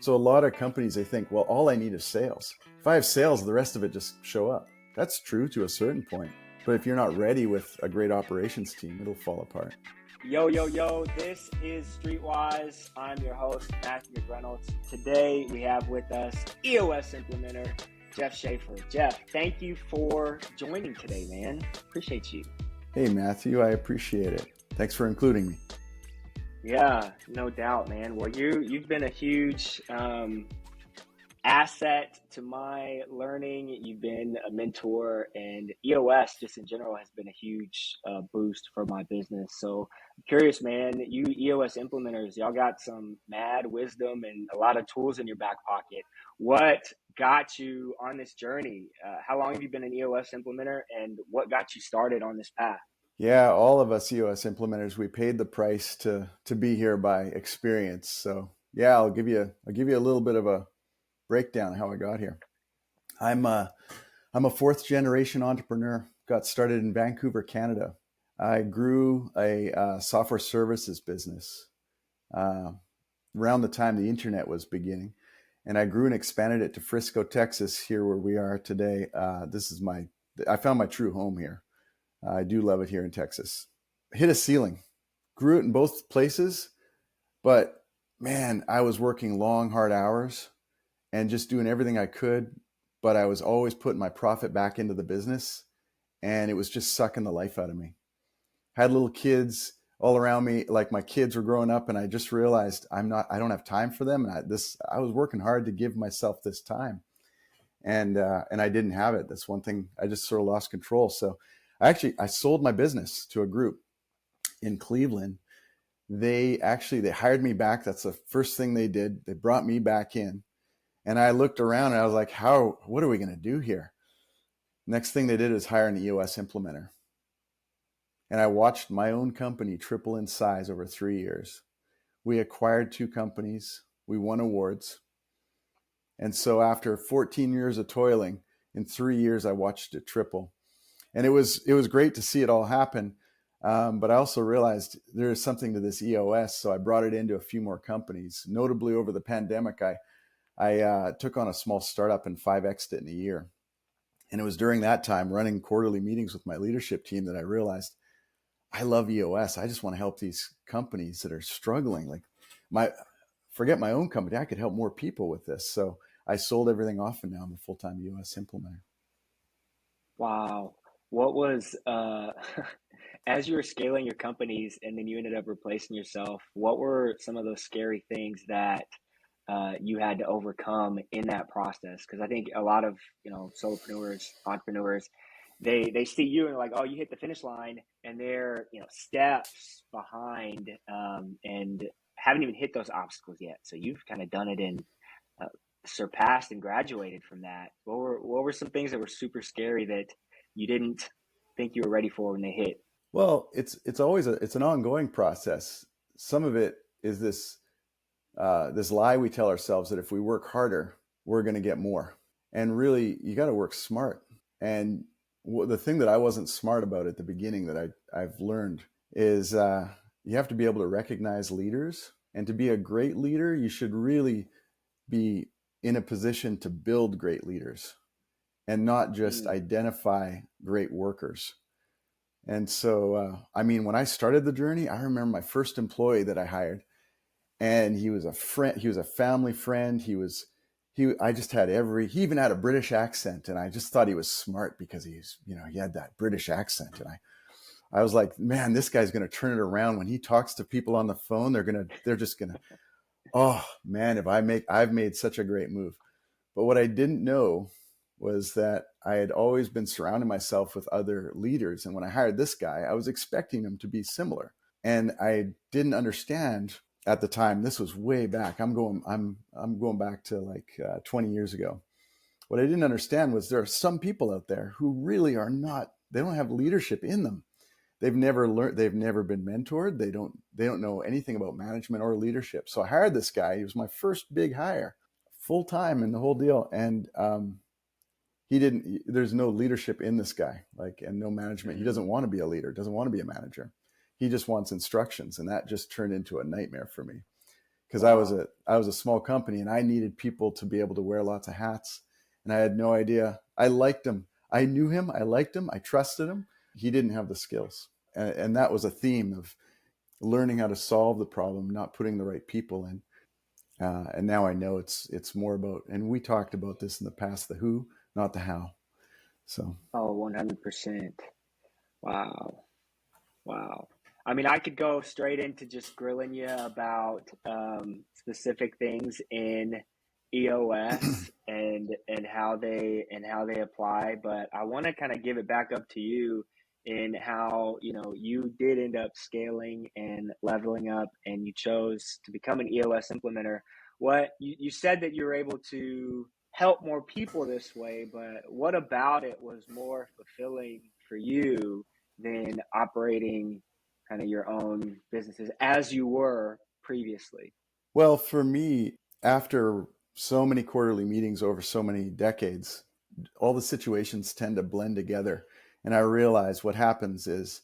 So a lot of companies, they think, well, all I need is sales. If I have sales, the rest of it just show up. That's true to a certain point. But if you're not ready with a great operations team, it'll fall apart. Yo, this is Streetwise. I'm your host, Matthew McReynolds. Today we have with us EOS Implementer Jeff Schafer. Jeff, thank you for joining today, man. Appreciate you. Hey, Matthew, I appreciate it. Thanks for including me. Yeah, no doubt, man. Well, you've been a huge asset to my learning. You've been a mentor, and EOS just in general has been a huge boost for my business. So I'm curious, man, you EOS implementers, y'all got some mad wisdom and a lot of tools in your back pocket. What got you on this journey? How long have you been an EOS implementer, and what got you started on this path? Yeah, all of us EOS implementers, we paid the price to be here by experience. So yeah, I'll give you a little bit of a breakdown of how I got here. I'm a fourth generation entrepreneur. Got started in Vancouver, Canada. I grew a software services business around the time the internet was beginning, and I grew and expanded it to Frisco, Texas, here where we are today. I found my true home here. I do love it here in Texas. Hit a ceiling, grew it in both places, but man, I was working long, hard hours and just doing everything I could, but I was always putting my profit back into the business, and it was just sucking the life out of me. Had little kids all around me, like my kids were growing up, and I just realized I don't have time for them. And I was working hard to give myself this time, and I didn't have it. That's one thing. I just sort of lost control. So I sold my business to a group in Cleveland. They hired me back. That's the first thing they did. They brought me back in, and I looked around and I was like, what are we going to do here? Next thing they did is hire an EOS implementer. And I watched my own company triple in size over 3 years. We acquired 2 companies. We won awards. And so after 14 years of toiling, in 3 years, I watched it triple. And it was great to see it all happen. But I also realized there is something to this EOS. So I brought it into a few more companies. Notably over the pandemic, I took on a small startup and 5x'd it in a year. And it was during that time, running quarterly meetings with my leadership team, that I realized I love EOS. I just want to help these companies that are struggling. Forget my own company. I could help more people with this. So I sold everything off, and now I'm a full-time EOS implementer. Wow. What was, as you were scaling your companies and then you ended up replacing yourself, what were some of those scary things that you had to overcome in that process? Because I think a lot of, solopreneurs, entrepreneurs, they see you and like, oh, you hit the finish line, and they're, steps behind and haven't even hit those obstacles yet. So you've kind of done it and surpassed and graduated from that. What were some things that were super scary that you didn't think you were ready for when they hit? Well, it's always an ongoing process. Some of it is this lie we tell ourselves that if we work harder, we're going to get more. And really, you got to work smart. And the thing that I wasn't smart about at the beginning that I've learned is you have to be able to recognize leaders. And to be a great leader, you should really be in a position to build great leaders and not just identify great workers. And so, when I started the journey, I remember my first employee that I hired, and he was a friend. He was a family friend. He even had a British accent, and I just thought he was smart because he had that British accent. And I was like, man, this guy's going to turn it around. When he talks to people on the phone, they're just going to, oh man, I've made such a great move. But what I didn't know was that I had always been surrounding myself with other leaders. And when I hired this guy, I was expecting him to be similar. And I didn't understand at the time. This was way back. I'm going back to like 20 years ago. What I didn't understand was there are some people out there who really are not, they don't have leadership in them. They've never learned, they've never been mentored. They don't know anything about management or leadership. So I hired this guy. He was my first big hire, full time in the whole deal. And there's no leadership in this guy, and no management. He doesn't want to be a leader, doesn't want to be a manager. He just wants instructions. And that just turned into a nightmare for me. because Wow. I was a small company and I needed people to be able to wear lots of hats. And I had no idea. I liked him. I knew him. I liked him. I trusted him. He didn't have the skills. And that was a theme of learning how to solve the problem, not putting the right people in. And now I know it's more about, and we talked about this in the past, the who, not the how. So Oh, 100%. Wow. Wow. I mean, I could go straight into just grilling you about specific things in EOS and how they apply, but I want to kind of give it back up to you in how, you know, you did end up scaling and leveling up and you chose to become an EOS implementer. What you said that you were able to help more people this way, but what about it was more fulfilling for you than operating kind of your own businesses as you were previously? well, for me, after so many quarterly meetings over so many decades, all the situations tend to blend together. And I realize what happens is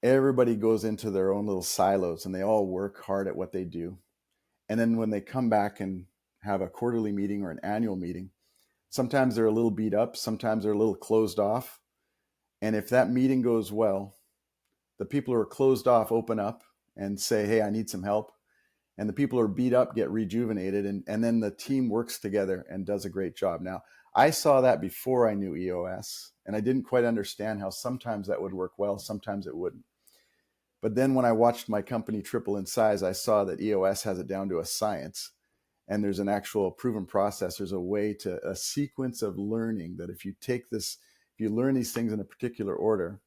everybody goes into their own little silos and they all work hard at what they do. And then when they come back and have a quarterly meeting or an annual meeting, sometimes they're a little beat up, sometimes they're a little closed off. And if that meeting goes well, the people who are closed off open up and say, hey, I need some help. And the people who are beat up get rejuvenated. And then the team works together and does a great job. Now, I saw that before I knew EOS, and I didn't quite understand how sometimes that would work well, sometimes it wouldn't. But then when I watched my company triple in size, I saw that EOS has it down to a science. And there's an actual proven process. There's a way to a sequence of learning that if you take this, if you learn these things in a particular order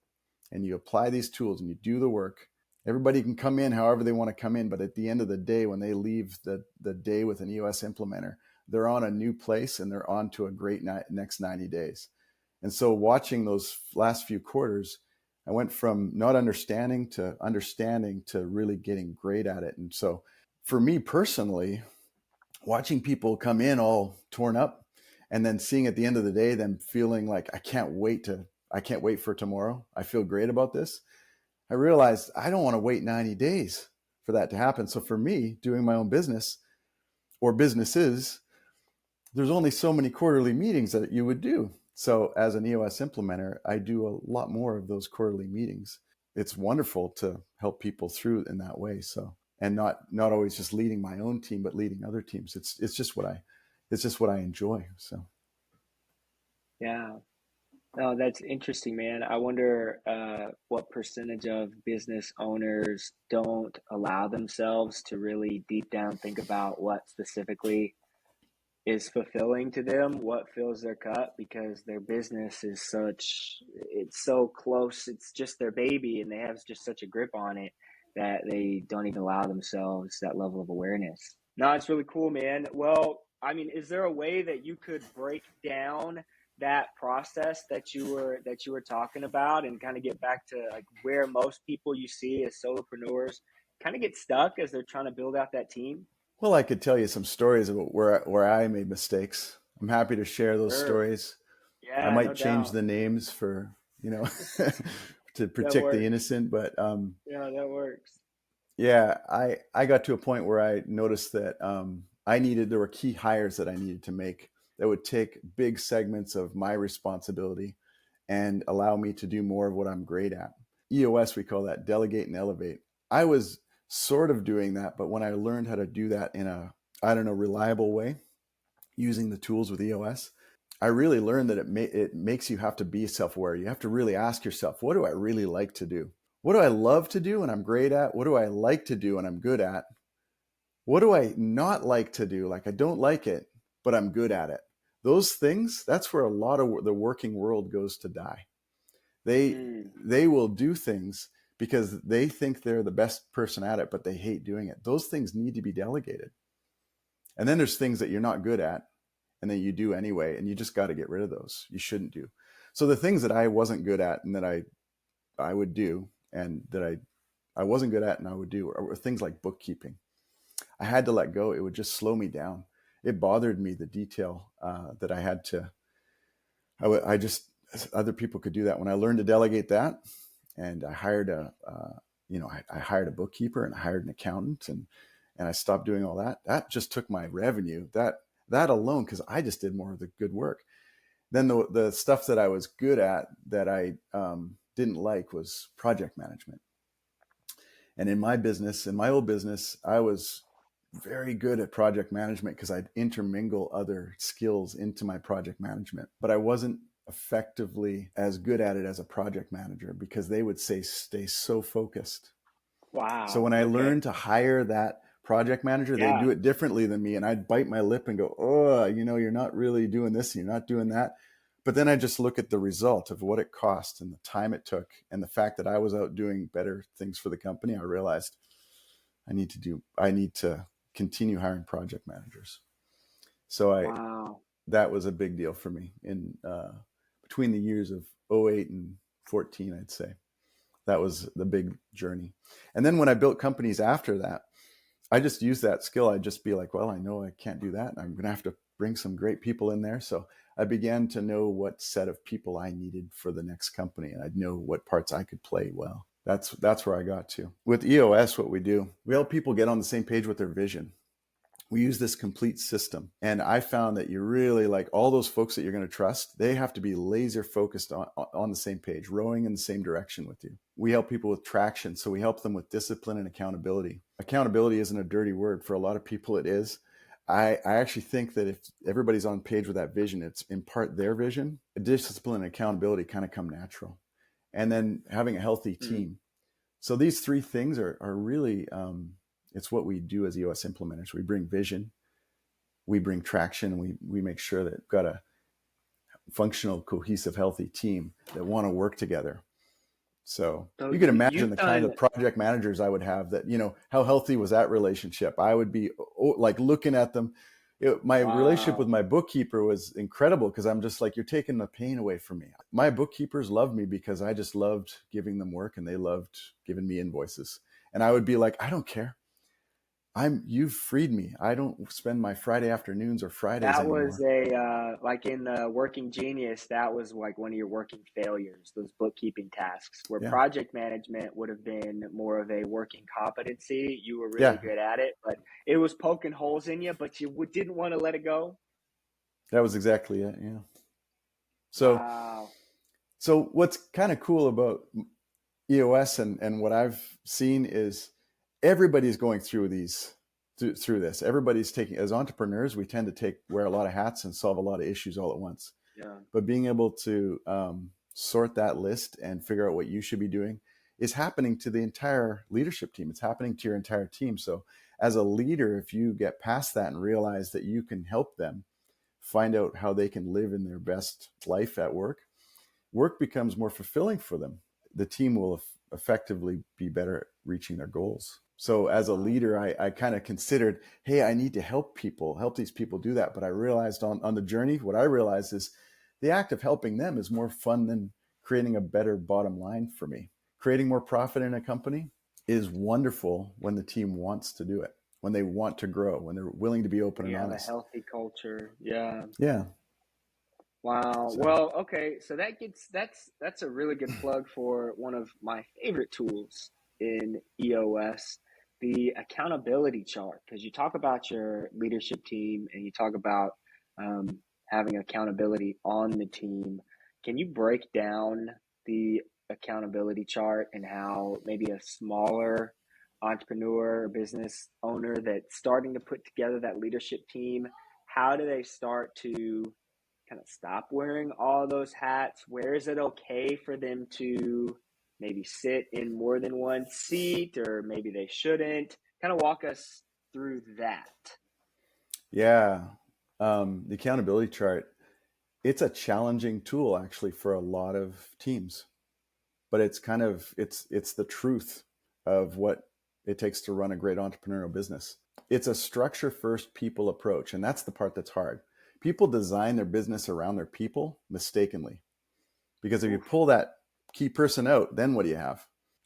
and you apply these tools and you do the work, everybody can come in however they want to come in. But at the end of the day, when they leave the day with an EOS implementer, they're on a new place and they're on to a great next 90 days. And so watching those last few quarters, I went from not understanding to really getting great at it. And so for me personally, watching people come in all torn up and then seeing at the end of the day them feeling like I can't wait for tomorrow. I feel great about this. I realized I don't want to wait 90 days for that to happen. So for me, doing my own business or businesses, there's only so many quarterly meetings that you would do. So as an EOS implementer, I do a lot more of those quarterly meetings. It's wonderful to help people through in that way. So, and not always just leading my own team, but leading other teams. It's just what I enjoy. So Yeah. No, that's interesting, man. I wonder what percentage of business owners don't allow themselves to really deep down think about what specifically is fulfilling to them, what fills their cup, because their business is it's so close, it's just their baby, and they have just such a grip on it that they don't even allow themselves that level of awareness. No, it's really cool, man. Well, I mean, is there a way that you could break down that process that you were talking about and kind of get back to like where most people you see as solopreneurs kind of get stuck as they're trying to build out that team? well, I could tell you some stories about where I made mistakes. I'm happy to share those Sure. stories. I Yeah, no might change doubt. the names for, to That protect the works. innocent, but Yeah, that works. yeah, I got to a point where I noticed that there were key hires that I needed to make that would take big segments of my responsibility and allow me to do more of what I'm great at. EOS, we call that delegate and elevate. I was sort of doing that, but when I learned how to do that in a, I don't know, reliable way using the tools with EOS, I really learned that it makes you have to be self-aware. You have to really ask yourself, what do I really like to do? What do I love to do and I'm great at? What do I like to do and I'm good at? What do I not like to do? Like I don't like it, but I'm good at it. Those things, that's where a lot of the working world goes to die. They Mm, they will do things because they think they're the best person at it, but they hate doing it. Those things need to be delegated. And then there's things that you're not good at and that you do anyway, and you just got to get rid of those. You shouldn't do. So the things that I wasn't good at and that I would do and that I wasn't good at and I would do were things like bookkeeping. I had to let go. It would just slow me down. It bothered me, the detail that I had to. I just other people could do that. When I learned to delegate that, and I hired I hired a bookkeeper and I hired an accountant, and I stopped doing all that, that just took my revenue, that alone, because I just did more of the good work. Then the stuff that I was good at that I didn't like was project management. And in my business, in my old business, I was very good at project management because I'd intermingle other skills into my project management, but I wasn't effectively as good at it as a project manager because they would say, stay so focused. So Wow. when I Okay. learned to hire that project manager, they'd Yeah. do it differently than me. And I'd bite my lip and go, oh, you're not really doing this. And you're not doing that. But then I just look at the result of what it cost and the time it took and the fact that I was out doing better things for the company. I realized I need to continue hiring project managers. So Wow. that was a big deal for me in between the years of '08 and 14, I'd say. That was the big journey. And then when I built companies after that, I just used that skill. I'd just be like, well, I know I can't do that. I'm going to have to bring some great people in there. So I began to know what set of people I needed for the next company, and I'd know what parts I could play well. That's where I got to. With EOS, what we do, we help people get on the same page with their vision. We use this complete system. And I found that you really, like, all those folks that you're going to trust, they have to be laser focused on the same page, rowing in the same direction with you. We help people with traction. So we help them with discipline and accountability. Accountability isn't a dirty word. For a lot of people, it is. I actually think that if everybody's on page with that vision, it's in part their vision. Discipline and accountability kind of come natural. And then having a healthy Mm. team. So these three things are really, it's what we do as EOS implementers. We bring vision, we bring traction, and we make sure that we've got a functional, cohesive, healthy team that want to work together. So So you can imagine you've the kind done. of project managers I would have that, how healthy was that relationship? I would be like looking at them. My relationship with Wow. my bookkeeper was incredible because I'm just like, you're taking the pain away from me. My bookkeepers loved me because I just loved giving them work and they loved giving me invoices. And I would be like, I don't care. You've freed me. I don't spend my Friday afternoons or Fridays That was anymore. a like in Working Genius, that was like one of your working failures, those bookkeeping tasks, where Yeah. project management would have been more of a working competency. You were really Yeah. good at it, but it was poking holes in you, but you didn't want to let it go. That was exactly it. Yeah. So, Wow. so what's kind of cool about EOS and what I've seen is everybody's going through through this. Everybody's taking, as entrepreneurs, we tend to wear a lot of hats and solve a lot of issues all at once. Yeah. But being able to sort that list and figure out what you should be doing is happening to the entire leadership team. It's happening to your entire team. So as a leader, if you get past that and realize that you can help them find out how they can live in their best life at work, work becomes more fulfilling for them. The team will effectively be better at reaching their goals. So as a Wow. leader, I kind of considered, hey, I need to help these people do that. But I realized on the journey, what I realized is the act of helping them is more fun than creating a better bottom line for me. Creating more profit in a company is wonderful when the team wants to do it, when they want to grow, when they're willing to be open When and you have a honest. healthy culture. Yeah. Yeah. Wow. So, Well, okay. So that's a really good plug for one of my favorite tools in EOS, the accountability chart. Because you talk about your leadership team and you talk about um, having accountability on the team. Can you break down the accountability chart and how maybe a smaller entrepreneur or business owner that's starting to put together that leadership team, how do they start to kind of stop wearing all those hats? Where is it okay for them to maybe sit in more than one seat, or maybe they shouldn't? Kind of walk us through that. yeah, the accountability chart, it's a challenging tool actually for a lot of teams, but it's the truth of what it takes to run a great entrepreneurial business. It's a structure first people approach, and that's the part that's hard. People design their business around their people mistakenly, because if you Oof. pull that key person out, then what do you have?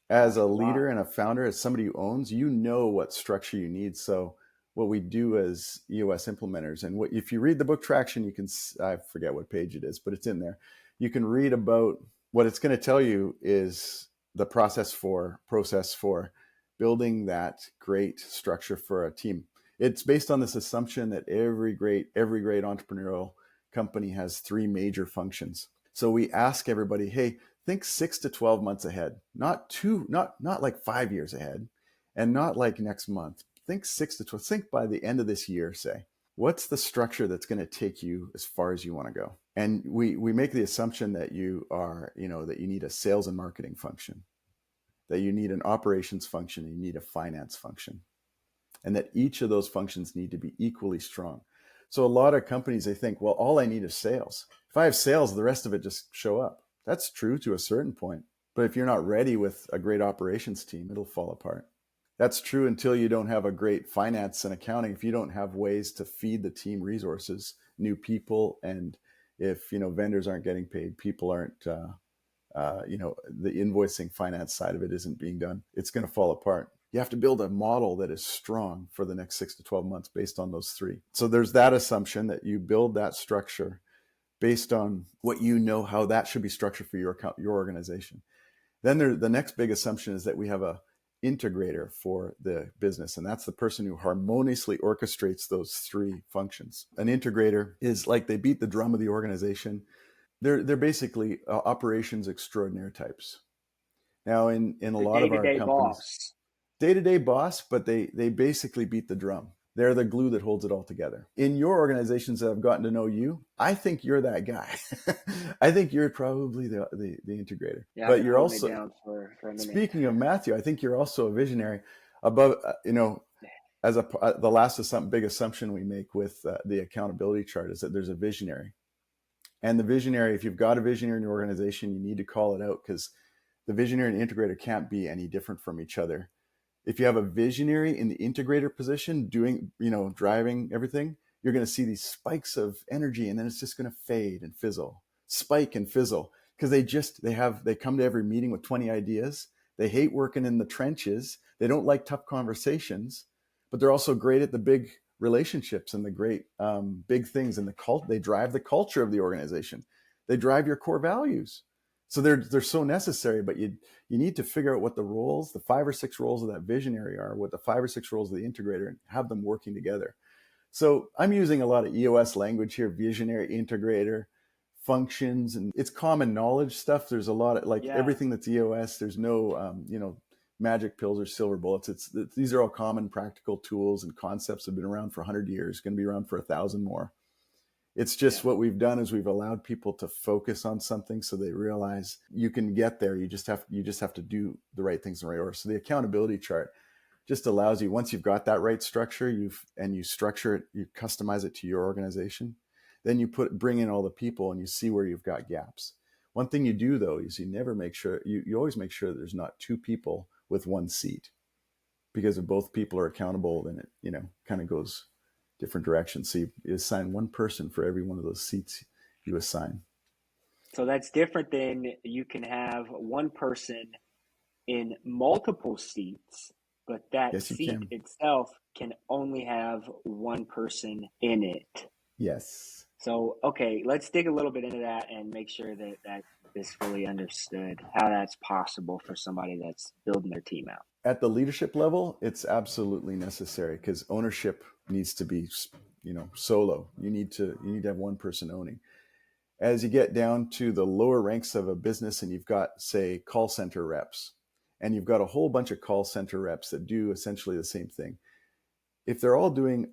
As a leader Wow. and a founder, as somebody who owns, you know what structure you need. So what we do as EOS implementers, and what, if you read the book Traction, you can, I forget what page it is, but it's in there. You can read about what it's going to tell you is the process for building that great structure for a team. It's based on this assumption that every great entrepreneurial company has three major functions. So we ask everybody, hey, think 6 to 12 months ahead, not like 5 years ahead, and not like next month. Think 6 to 12, think by the end of this year, say, what's the structure that's going to take you as far as you want to go? And we make the assumption that you are, that you need a sales and marketing function, that you need an operations function, and you need a finance function, and that each of those functions need to be equally strong. So a lot of companies, they think, well, all I need is sales. If I have sales, the rest of it just show up. That's true to a certain point. But if you're not ready with a great operations team, it'll fall apart. That's true until you don't have a great finance and accounting. If you don't have ways to feed the team resources, new people, and if vendors aren't getting paid, people aren't, the invoicing finance side of it isn't being done, it's going to fall apart. You have to build a model that is strong for the next 6 to 12 months based on those three. So there's that assumption that you build that structure based on what how that should be structured for your organization. Then the next big assumption is that we have a integrator for the business, and that's the person who harmoniously orchestrates those three functions. An integrator is like they beat the drum of the organization. They're basically operations extraordinaire types. Now, in a lot of our day-to-day companies, boss. Day-to-day boss, but they basically beat the drum. They're the glue that holds it all together. In your organizations that have gotten to know you, I think you're that guy. I think you're probably the integrator. Yeah, But you're hold me also, down for a minute. speaking of Matthew, I think you're also a visionary. Above, as the last big assumption we make with the accountability chart is that there's a visionary. And the visionary, if you've got a visionary in your organization, you need to call it out, because the visionary and integrator can't be any different from each other. If you have a visionary in the integrator position doing, driving everything, you're going to see these spikes of energy, and then it's just going to fade and fizzle, spike and fizzle, because they come to every meeting with 20 ideas. They hate working in the trenches. They don't like tough conversations, but they're also great at the big relationships and the great big things. And they drive the culture of the organization. They drive your core values. So they're so necessary, but you need to figure out what the roles, the 5 or 6 roles of that visionary are, what the 5 or 6 roles of the integrator, and have them working together. So I'm using a lot of EOS language here: visionary, integrator, functions, and it's common knowledge stuff. There's a lot of everything that's EOS. There's no, magic pills or silver bullets. These are all common practical tools and concepts that have been around for 100 years, going to be around for 1,000 more. It's just what we've done is we've allowed people to focus on something so they realize you can get there. You just have to do the right things in the right order. So the accountability chart just allows you, once you've got that right structure, you structure it, you customize it to your organization, then you bring in all the people and you see where you've got gaps. One thing you do though is you always make sure that there's not 2 people with 1 seat, because if both people are accountable, then it kind of goes different directions. So you assign 1 person for every one of those seats you assign. So that's different than you can have 1 person in multiple seats, but that seat itself can only have 1 person in it. Yes. So, okay, let's dig a little bit into that and make sure that is fully understood, how that's possible for somebody that's building their team out. At the leadership level, it's absolutely necessary, because ownership needs to be, solo. You need to have 1 person owning. As you get down to the lower ranks of a business and you've got, say, call center reps, and you've got a whole bunch of call center reps that do essentially the same thing. If they're all doing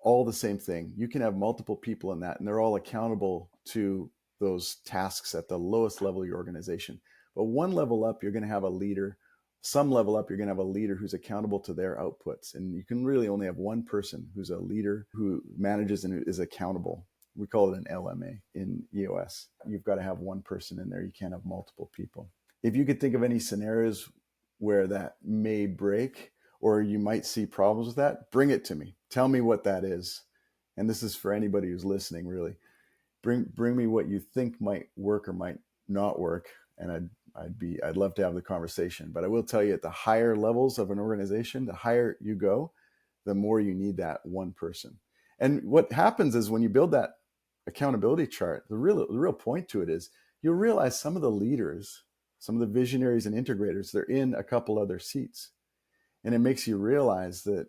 all the same thing, you can have multiple people in that, and they're all accountable to those tasks at the lowest level of your organization. But 1 level up, you're going to have a leader. Some level up, you're going to have a leader who's accountable to their outputs. And you can really only have 1 person who's a leader who manages and is accountable. We call it an LMA in EOS. You've got to have 1 person in there. You can't have multiple people. If you could think of any scenarios where that may break, or you might see problems with that, bring it to me. Tell me what that is. And this is for anybody who's listening, really. Bring me what you think might work or might not work. And I'd love to have the conversation. But I will tell you, at the higher levels of an organization, the higher you go, the more you need that 1 person. And what happens is when you build that accountability chart, the real point to it is you'll realize some of the leaders, some of the visionaries and integrators, they're in a couple other seats. And it makes you realize that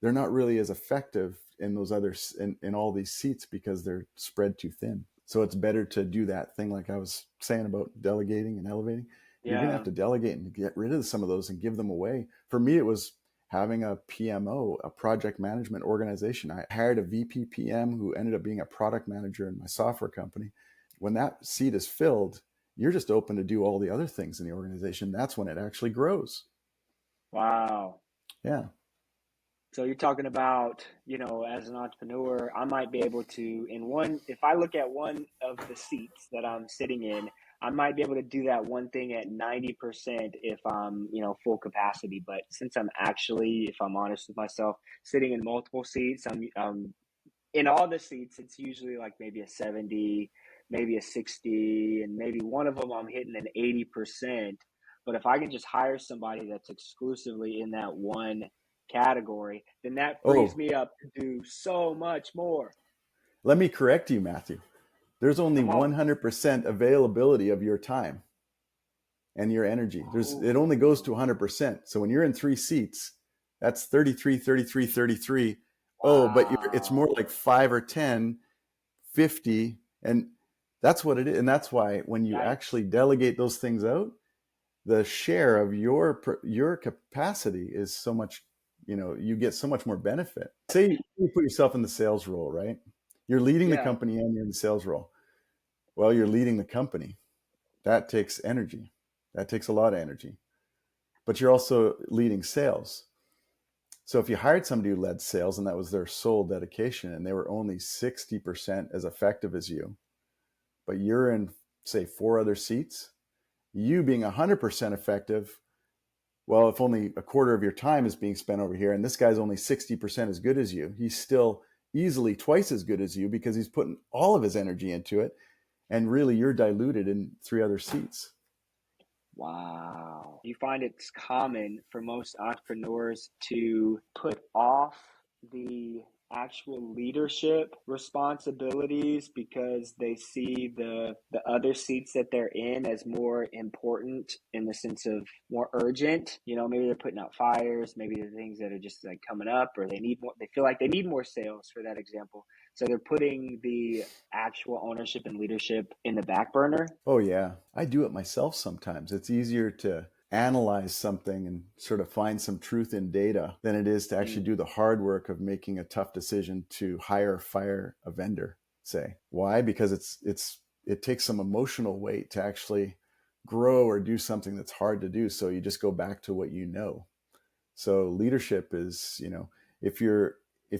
they're not really as effective in those other in all these seats because they're spread too thin. So it's better to do that thing like I was saying about delegating and elevating. You're going to have Yeah. to delegate and get rid of some of those and give them away. For me, it was having a PMO, a project management organization. I hired a VP PM who ended up being a product manager in my software company. When that seat is filled, you're just open to do all the other things in the organization. That's when it actually grows. Wow. Yeah. So you're talking about, as an entrepreneur, I might be able to, if I look at one of the seats that I'm sitting in, I might be able to do that one thing at 90% if I'm, full capacity. But since I'm actually, if I'm honest with myself, sitting in multiple seats, I'm in all the seats, it's usually like maybe a 70, maybe a 60, and maybe one of them I'm hitting an 80%. But if I can just hire somebody that's exclusively in that one category, then that frees Oh, me up to do so much more. let me correct you, Matthew. There's only Come on. 100% availability of your time and your energy. It only goes to Oh, 100%. So when you're in three seats, that's 33, 33, 33. Oh, but it's more wow. like 5 or 10, 50. And that's what it is. And that's why when you Yikes. actually delegate those things out, the share of your capacity is so much, you get so much more benefit. Say you put yourself in the sales role, right? You're leading the Yeah. company and you're in the sales role. Well, you're leading the company. That takes energy. That takes a lot of energy. But you're also leading sales. So if you hired somebody who led sales and that was their sole dedication and they were only 60% as effective as you, but you're in, say, 4 other seats, you being 100% effective, well, if only a quarter of your time is being spent over here and this guy's only 60% as good as you, he's still easily twice as good as you because he's putting all of his energy into it. And really, you're diluted in 3 other seats. Wow. You find it's common for most entrepreneurs to put off the actual leadership responsibilities because they see the other seats that they're in as more important in the sense of more urgent. Maybe they're putting out fires, maybe the things that are just like coming up, or they feel like they need more sales for that example. So they're putting the actual ownership and leadership in the back burner. Oh, yeah. I do it myself sometimes. It's easier to analyze something and sort of find some truth in data than it is to actually Mm. do the hard work of making a tough decision to hire or fire a vendor, say. Why? Because it takes some emotional weight to actually grow or do something that's hard to do. So you just go back to what you know. So leadership is, if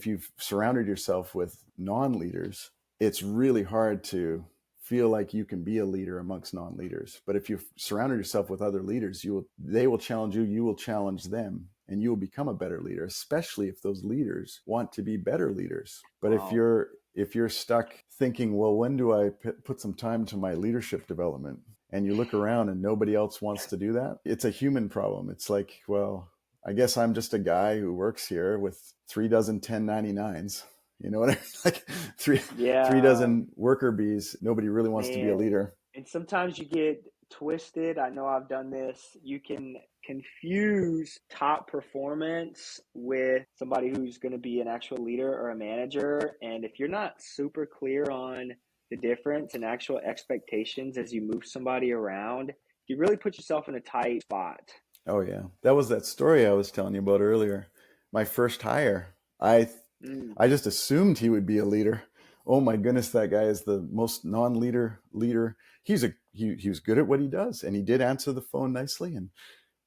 you've surrounded yourself with non-leaders, it's really hard to feel like you can be a leader amongst non-leaders. But if you've surrounded yourself with other leaders, they will challenge you, you will challenge them, and you will become a better leader, especially if those leaders want to be better leaders. But Wow. if you're stuck thinking, well, when do I put some time to my leadership development? And you look around and nobody else wants to do that, it's a human problem. It's like, well, I guess I'm just a guy who works here with 3 dozen 1099s. You know what I mean? Like three Yeah, dozen worker bees. Nobody really wants to be a man. leader. And sometimes you get twisted. I know I've done this. You can confuse top performance with somebody who's going to be an actual leader or a manager. And if you're not super clear on the difference and actual expectations as you move somebody around, you really put yourself in a tight spot. Oh yeah, that was that story I was telling you about earlier. My first hire, I Mm. I just assumed he would be a leader. Oh my goodness, that guy is the most non-leader leader. He was good at what he does, and he did answer the phone nicely.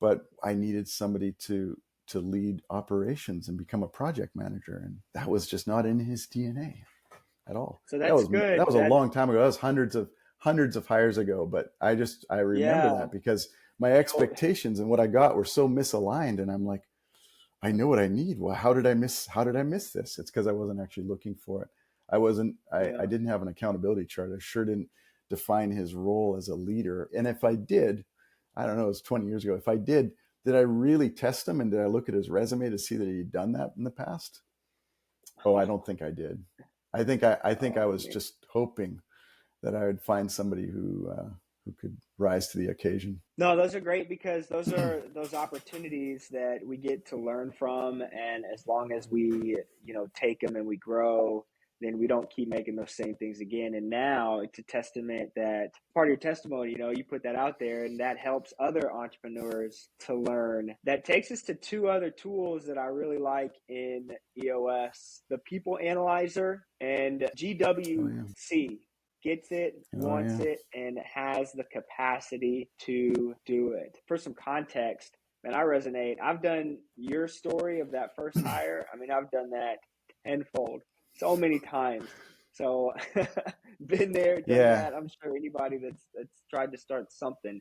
But I needed somebody to lead operations and become a project manager, and that was just not in his DNA at all. So That that's was that good. was a long time ago. That was hundreds of hires ago. But I remember Yeah. that because my expectations and what I got were so misaligned, and I'm like, I know what I need. Well, how did I miss this? It's because I wasn't actually looking for it. I Yeah. didn't have an accountability chart. I sure didn't define his role as a leader. And if I did, I don't know, it was 20 years ago. If I did I really test him and did I look at his resume to see that he'd done that in the past? Oh, I don't think I did. I think I Oh was man. just hoping that I would find somebody who could rise to the occasion. No, those are great because those are those opportunities that we get to learn from. And as long as we, take them and we grow, then we don't keep making those same things again. And now it's a testament that part of your testimony, you put that out there and that helps other entrepreneurs to learn. That takes us to two other tools that I really like in EOS, the People Analyzer and GWC. Gets it, wants it, and has the capacity to do it. For some context, man, I resonate. I've done your story of that first hire. I mean, I've done that tenfold so many times. So been there, done that. I'm sure anybody that's tried to start something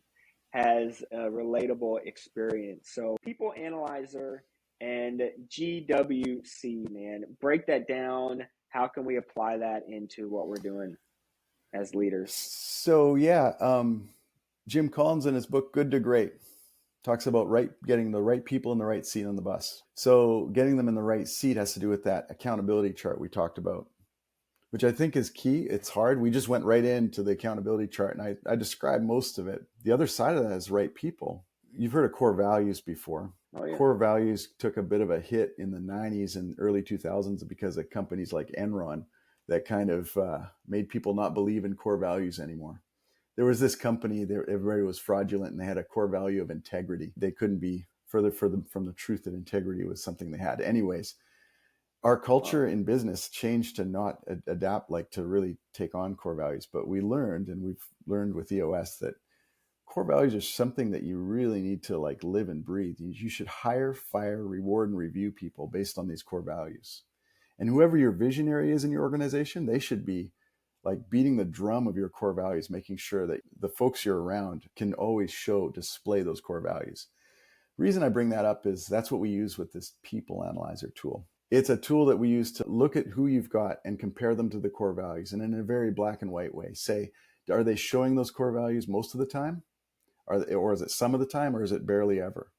has a relatable experience. So People Analyzer and GWC, man, break that down. How can we apply that into what we're doing as leaders? So Jim Collins in his book Good to Great talks about getting the right people in the right seat on the bus. So getting them in the right seat has to do with that accountability chart we talked about, which I think is key. It's hard. We just went right into the accountability chart and I described most of it. The other side of that is right people. You've heard of core values before. Oh, yeah. Core values took a bit of a hit in the 90s and early 2000s because of companies like Enron that kind of made people not believe in core values anymore. There was this company, everybody was fraudulent and they had a core value of integrity. They couldn't be further from the truth that integrity was something they had. Anyways, our culture in business changed to not adapt, like to really take on core values. But we learned, and we've learned with EOS, that core values are something that you really need to like live and breathe. You should hire, fire, reward, and review people based on these core values. And whoever your visionary is in your organization, they should be like beating the drum of your core values, making sure that the folks you're around can always display those core values. The reason I bring that up is that's what we use with this People Analyzer tool. It's a tool that we use to look at who you've got and compare them to the core values. And in a very black and white way, say, are they showing those core values most of the time? Or is it some of the time, or is it barely ever?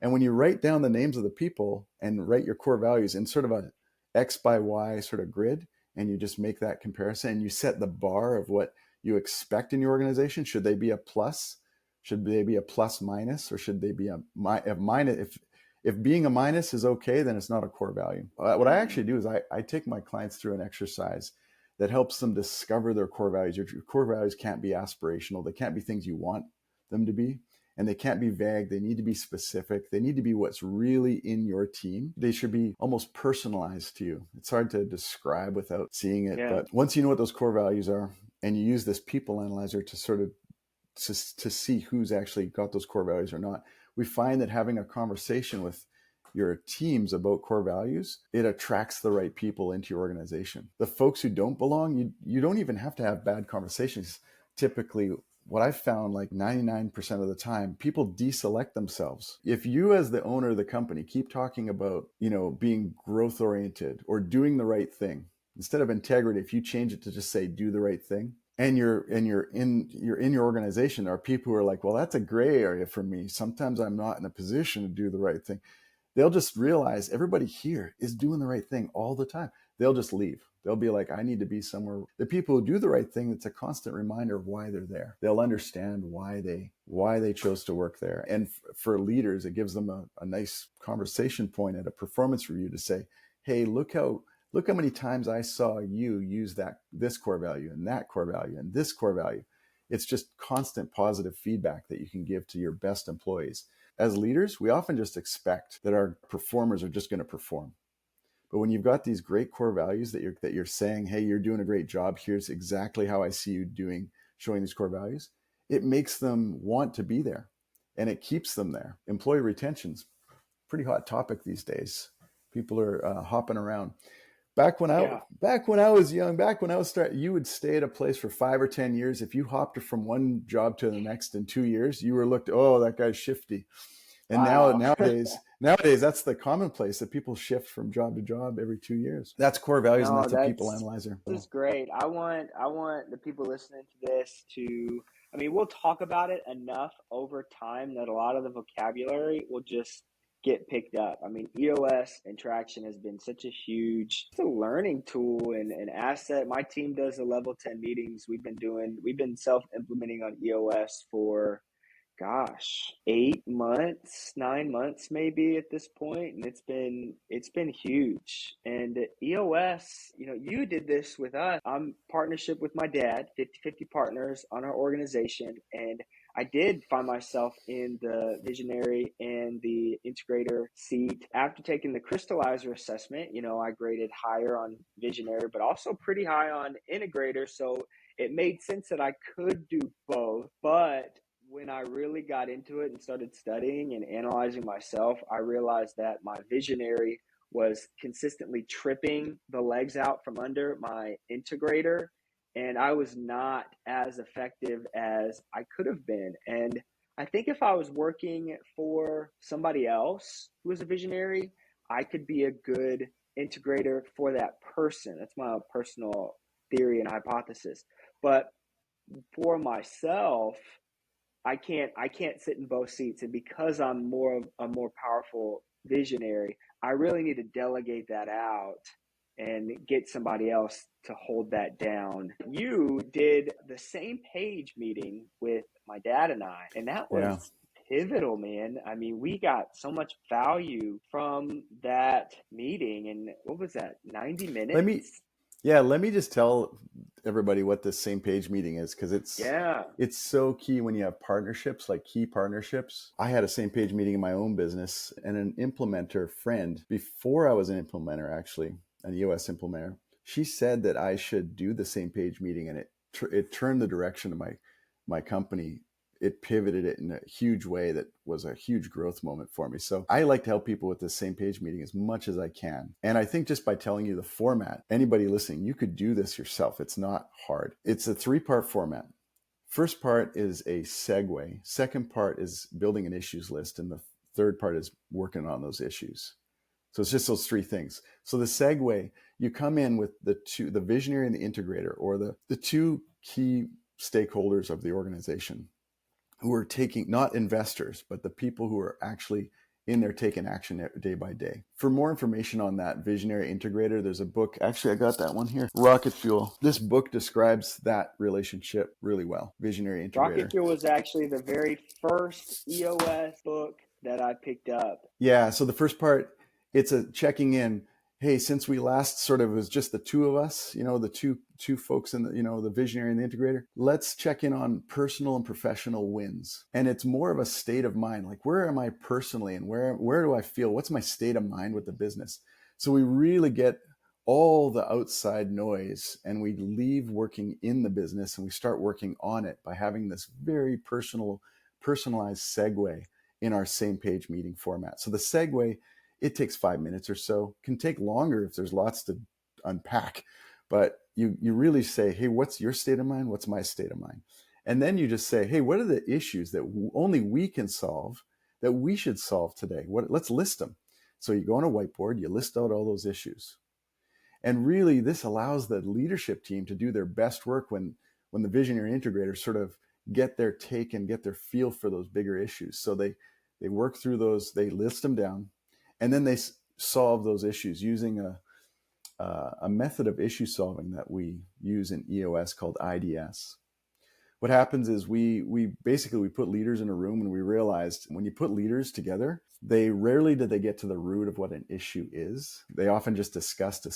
And when you write down the names of the people and write your core values in sort of a X by Y sort of grid, and you just make that comparison and you set the bar of what you expect in your organization. Should they be a plus? Should they be a plus minus? Or should they be a minus? If being a minus is okay, then it's not a core value. What I actually do is I take my clients through an exercise that helps them discover their core values. Your core values can't be aspirational. They can't be things you want them to be. And they can't be vague. They need to be specific. They need to be what's really in your team. They should be almost personalized to you. It's hard to describe without seeing it. But once you know what those core values are, and you use this People Analyzer to sort of to see who's actually got those core values or not, we find that having a conversation with your teams about core values, it attracts the right people into your organization. The folks who don't belong, you don't even have to have bad conversations. Typically, what I've found, like 99% of the time, people deselect themselves. If you as the owner of the company keep talking about, being growth oriented or doing the right thing, instead of integrity, if you change it to just say do the right thing, and you're in your organization, there are people who are like, well, that's a gray area for me. Sometimes I'm not in a position to do the right thing. They'll just realize everybody here is doing the right thing all the time. They'll just leave. They'll be like, I need to be somewhere. The people who do the right thing, it's a constant reminder of why they're there. They'll understand why they chose to work there. And for leaders, it gives them a nice conversation point at a performance review to say, hey, look how many times I saw you use this core value and that core value and this core value. It's just constant positive feedback that you can give to your best employees. As leaders, we often just expect that our performers are just going to perform. But when you've got these great core values that you're saying, hey, you're doing a great job, here's exactly how I see you showing these core values, it makes them want to be there and it keeps them there. Employee retention's a pretty hot topic these days. People are hopping around. Back when I was young, you would stay at a place for 5 or 10 years. If you hopped from one job to the next in 2 years, you were looked, oh, that guy's shifty. And nowadays, that's the commonplace that people shift from job to job every 2 years. That's core values, and that's a People Analyzer. This is great. I want the people listening to this we'll talk about it enough over time that a lot of the vocabulary will just get picked up. I mean, EOS and traction has been such a huge, it's a learning tool and an asset. My team does the level 10 meetings. We've been self-implementing on EOS for, gosh, 8 months, 9 months maybe at this point, and it's been huge. And EOS, you did this with us. I'm partnership with my dad, 50-50 partners on our organization, and I did find myself in the visionary and the integrator seat after taking the crystallizer assessment. I graded higher on visionary, but also pretty high on integrator. So it made sense that I could do both. But when I really got into it and started studying and analyzing myself, I realized that my visionary was consistently tripping the legs out from under my integrator, and I was not as effective as I could have been. And I think if I was working for somebody else who was a visionary, I could be a good integrator for that person. That's my personal theory and hypothesis. But for myself, I can't sit in both seats, and because I'm more of a more powerful visionary, I really need to delegate that out and get somebody else to hold that down. You did the same page meeting with my dad and I, and that Yeah. was pivotal, man. I mean, we got so much value from that meeting. And what was that, 90 Let me, minutes? let me just tell everybody what this same page meeting is, because Yeah. it's so key when you have partnerships, like key partnerships. I had a same page meeting in my own business, and an implementer friend, before I was an implementer, actually, an EOS implementer, she said that I should do the same page meeting, and it turned the direction of my company. It pivoted it in a huge way that was a huge growth moment for me. So I like to help people with this same page meeting as much as I can. And I think just by telling you the format, anybody listening, you could do this yourself. It's not hard. It's a 3-part format. First part is a segue. Second part is building an issues list. And the third part is working on those issues. So it's just those 3 things. So the segue, you come in with the visionary and the integrator, or the 2 key stakeholders of the organization, who are taking, not investors, but the people who are actually in there taking action day by day. For more information on that visionary integrator, there's a book. Actually, I got that one here, Rocket Fuel. This book describes that relationship really well. Visionary integrator. Rocket Fuel was actually the very first EOS book that I picked up. Yeah. So the first part, it's a checking in. Hey, since we last sort of was just the 2 of us, the two folks in the, the visionary and the integrator, let's check in on personal and professional wins. And it's more of a state of mind. Like, where am I personally, and where do I feel? What's my state of mind with the business? So we really get all the outside noise, and we leave working in the business and we start working on it by having this very personalized segue in our same page meeting format. So the segue, it takes 5 minutes or so, can take longer if there's lots to unpack, but you really say, hey, what's your state of mind? What's my state of mind? And then you just say, hey, what are the issues that only we can solve, that we should solve today? Let's list them. So you go on a whiteboard, you list out all those issues. And really, this allows the leadership team to do their best work when the visionary integrators sort of get their take and get their feel for those bigger issues. So they work through those, they list them down, and then they solve those issues using a method of issue solving that we use in EOS called IDS. What happens is we basically put leaders in a room, and we realized when you put leaders together, they rarely do they get to the root of what an issue is. They often just discuss,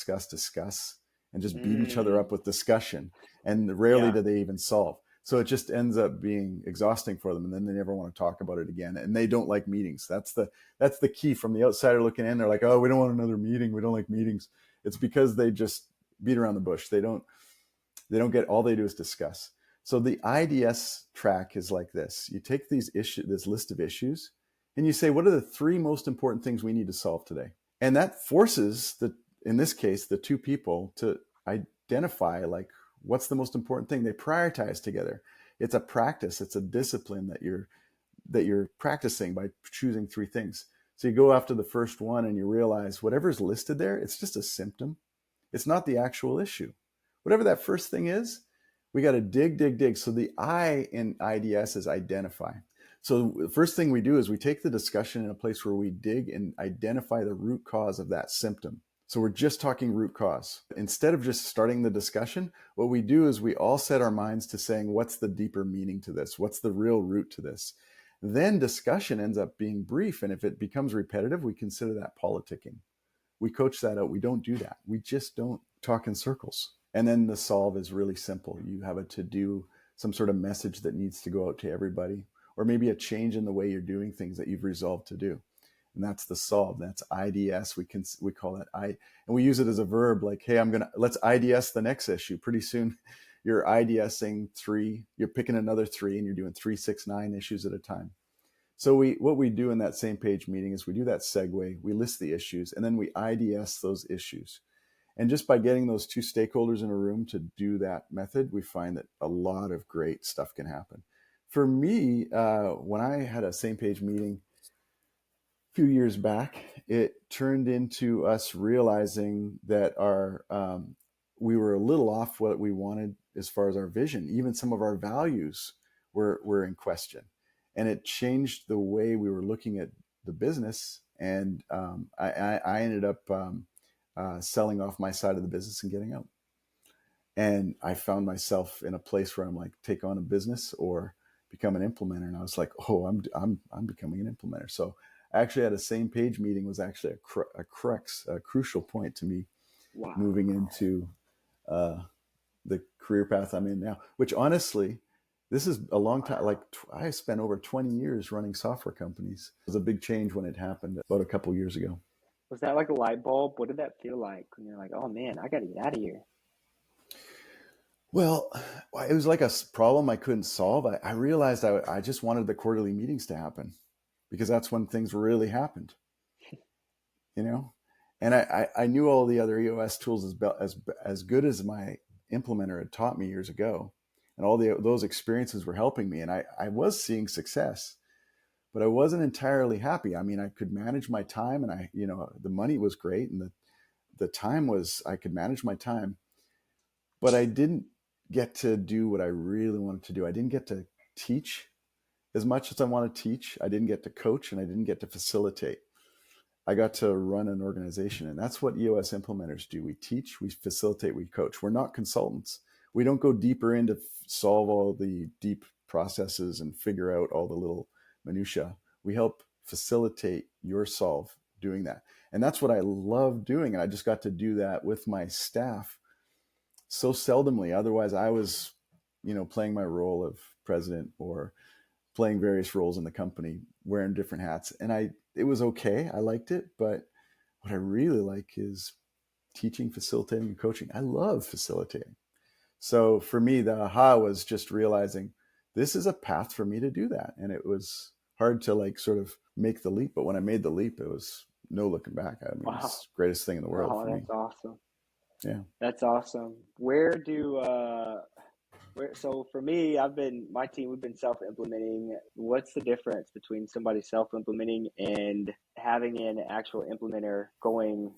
and just beat each other up with discussion. And rarely do they even solve. So it just ends up being exhausting for them, and then they never want to talk about it again. And they don't like meetings. That's the key. From the outsider looking in, they're like, oh, we don't want another meeting. We don't like meetings. It's because they just beat around the bush. They don't get, all they do is discuss. So the IDS track is like this. You take this list of issues, and you say, what are the 3 most important things we need to solve today? And that forces in this case, the 2 people to identify, like, what's the most important thing. They prioritize together. It's a practice. It's a discipline that you're practicing by choosing 3 things. So you go after the first one, and you realize whatever's listed there, it's just a symptom. It's not the actual issue. Whatever that first thing is, we got to dig. So the I in IDS is identify. So the first thing we do is we take the discussion in a place where we dig and identify the root cause of that symptom. So we're just talking root cause. Instead of just starting the discussion, what we do is we all set our minds to saying, what's the deeper meaning to this? What's the real root to this? Then discussion ends up being brief. And if it becomes repetitive, we consider that politicking. We coach that out. We don't do that. We just don't talk in circles. And then the solve is really simple. You have a to-do, some sort of message that needs to go out to everybody, or maybe a change in the way you're doing things that you've resolved to do. And that's the solve. That's IDS. We call that and we use it as a verb, like, hey, let's IDS the next issue. Pretty soon you're IDSing 3, you're picking another 3, and you're doing 3, 6, 9 issues at a time. So what we do in that same page meeting is we do that segue, we list the issues, and then we IDS those issues. And just by getting those two stakeholders in a room to do that method, we find that a lot of great stuff can happen. For me, when I had a same page meeting a few years back, it turned into us realizing that we were a little off what we wanted as far as our vision. Even some of our values were in question. And it changed the way we were looking at the business. And I ended up selling off my side of the business and getting out. And I found myself in a place where I'm like, take on a business or become an implementer. And I was like, oh, I'm becoming an implementer. So I actually had a same page meeting was actually a crucial point to me moving into the career path I'm in now, which honestly, this is a long time. Like I spent over 20 years running software companies. It was a big change when it happened about a couple of years ago. Was that like a light bulb? What did that feel like when you're like, oh man, I got to get out of here? Well, it was like a problem I couldn't solve. I realized I just wanted the quarterly meetings to happen because that's when things really happened, you know? And I knew all the other EOS tools as good as my implementer had taught me years ago. And all those experiences were helping me. And I was seeing success, but I wasn't entirely happy. I mean, I could manage my time and the money was great. And the time I could manage my time, but I didn't get to do what I really wanted to do. I didn't get to teach as much as I want to teach. I didn't get to coach and I didn't get to facilitate. I got to run an organization, and that's what EOS implementers do. We teach, we facilitate, we coach. We're not consultants. We don't go deeper in to solve all the deep processes and figure out all the little minutia. We help facilitate your solve doing that. And that's what I love doing. And I just got to do that with my staff so seldomly. Otherwise, I was, playing my role of president or playing various roles in the company, wearing different hats. And it was okay. I liked it. But what I really like is teaching, facilitating, and coaching. I love facilitating. So for me, the aha was just realizing this is a path for me to do that. And it was hard to sort of make the leap. But when I made the leap, it was no looking back. I mean, Wow. it's the greatest thing in the world for me. That's awesome. Yeah. That's awesome. So for me, my team, we've been self-implementing. What's the difference between somebody self-implementing and having an actual implementer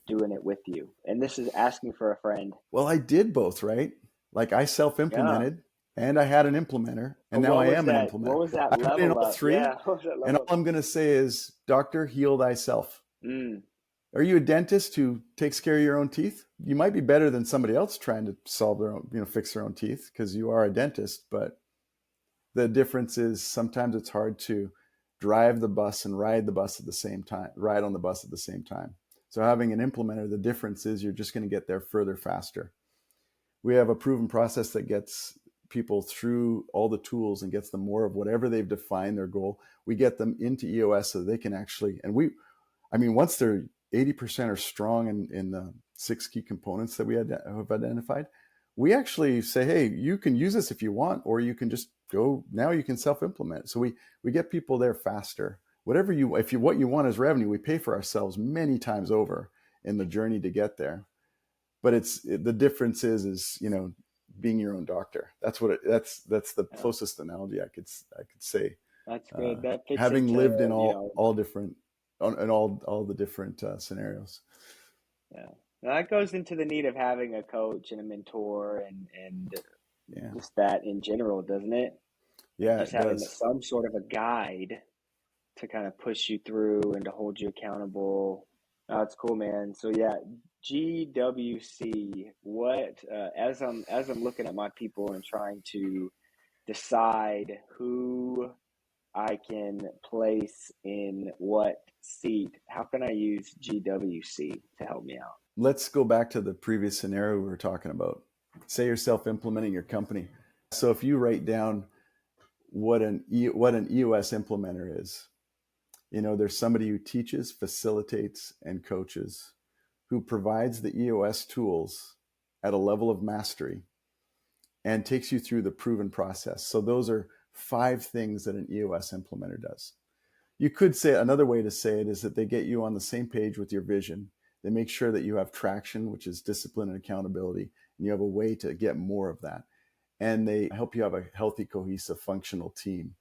doing it with you? And this is asking for a friend. Well, I did both, right? Like I self-implemented and I had an implementer, and now I am an implementer. What was that I've been in level all up? three, Yeah, what was that and level all I'm going to say is, doctor, heal thyself. Mm. Are you a dentist who takes care of your own teeth? You might be better than somebody else trying to solve their own, fix their own teeth because you are a dentist. But the difference is sometimes it's hard to drive the bus and ride on the bus at the same time. So having an implementer, the difference is you're just going to get there further, faster. We have a proven process that gets people through all the tools and gets them more of whatever they've defined their goal. We get them into EOS so they can actually, once they're 80% are strong in the 6 key components that we have identified, we actually say, hey, you can use this if you want, or you can just go, now you can self-implement. So we get people there faster. What you want is revenue, we pay for ourselves many times over in the journey to get there. But the difference is being your own doctor. That's the closest analogy I could say. That's good. That fits having into, lived in all different in all the different scenarios. Yeah, now that goes into the need of having a coach and a mentor and just that in general, doesn't it? and Yeah, just it having does. some sort of a guide to kind of push you through and to hold you accountable. Oh, it's cool, man. So yeah, GWC. What as I'm looking at my people and trying to decide who I can place in what seat, how can I use GWC to help me out? Let's go back to the previous scenario we were talking about. Say you're self-implementing your company. So if you write down what an EOS implementer is, there's somebody who teaches, facilitates, and coaches, who provides the EOS tools at a level of mastery and takes you through the proven process. So those are 5 things that an EOS implementer does. You could say another way to say it is that they get you on the same page with your vision. They make sure that you have traction, which is discipline and accountability, and you have a way to get more of that. And they help you have a healthy, cohesive, functional team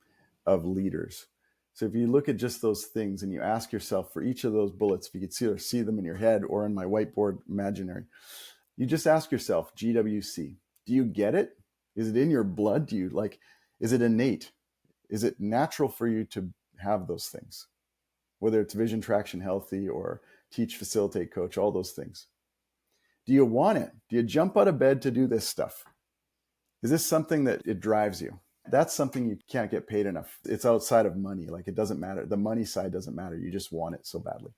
of leaders. So if you look at just those things and you ask yourself for each of those bullets, if you could see them in your head or on my whiteboard imaginary, you just ask yourself, GWC, do you get it? Is it in your blood? Is it innate? Is it natural for you to have those things? Whether it's vision, traction, healthy, or teach, facilitate, coach, all those things. Do you want it? Do you jump out of bed to do this stuff? Is this something that it drives you? That's something you can't get paid enough. It's outside of money. Like, it doesn't matter. The money side doesn't matter. You just want it so badly.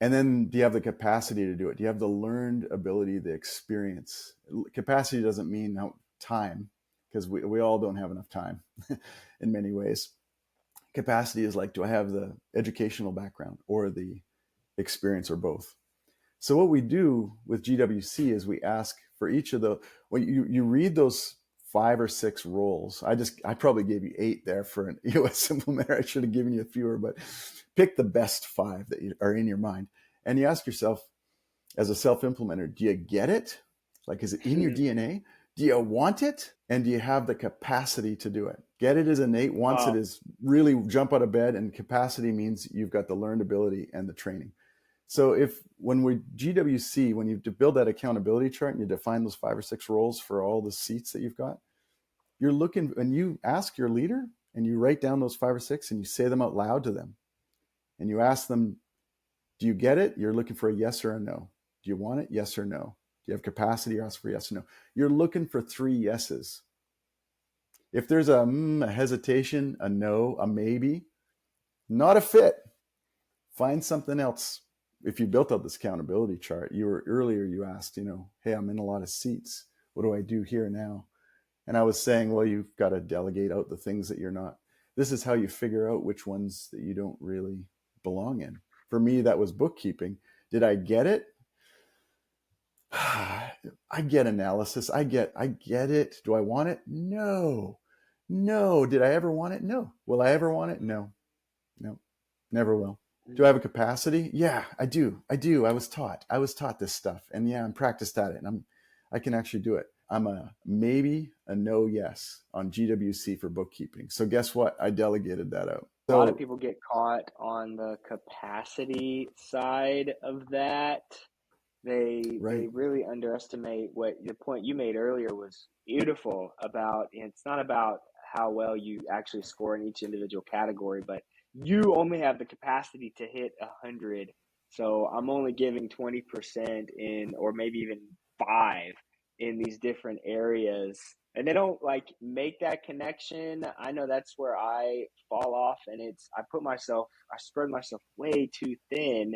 And then do you have the capacity to do it? Do you have the learned ability, the experience? Capacity doesn't mean time, because we all don't have enough time in many ways. Capacity is like, do I have the educational background or the experience, or both? So what we do with GWC is we ask for each of the, when you read those 5 or 6 roles. I probably gave you 8 there for an EOS implementer. I should have given you fewer, but pick the best 5 that are in your mind. And you ask yourself, as a self-implementer, do you get it? Like, is it in your DNA? Do you want it? And do you have the capacity to do it? Get it is innate. Wants it is really jump out of bed. And capacity means you've got the learned ability and the training. So when you build that accountability chart and you define those 5 or 6 roles for all the seats that you've got, you're looking, and you ask your leader and you write down those 5 or 6 and you say them out loud to them. And you ask them, do you get it? You're looking for a yes or a no. Do you want it? Yes or no. Do you have capacity? You're asking for yes or no. You're looking for 3 yeses. If there's a hesitation, a no, a maybe, not a fit, find something else. If you built up this accountability chart, you asked, hey, I'm in a lot of seats. What do I do here now? And I was saying, well, you've got to delegate out the things that you're not. This is how you figure out which ones that you don't really belong in. For me, that was bookkeeping. Did I get it? I get analysis. I get it. Do I want it? No. Did I ever want it? No. Will I ever want it? No. Never will. Do I have a capacity? Yeah, I do. I was taught this stuff, and yeah, I'm practiced at it, and I can actually do it. I'm a maybe, a no, yes on GWC for bookkeeping. So guess what? I delegated that out. A lot of people get caught on the capacity side of that. They really underestimate what the point you made earlier was beautiful about. It's not about how well you actually score in each individual category, but you only have the capacity to hit 100. So I'm only giving 20% in, or maybe even 5 in these different areas. And they don't make that connection. I know that's where I fall off, and I spread myself way too thin,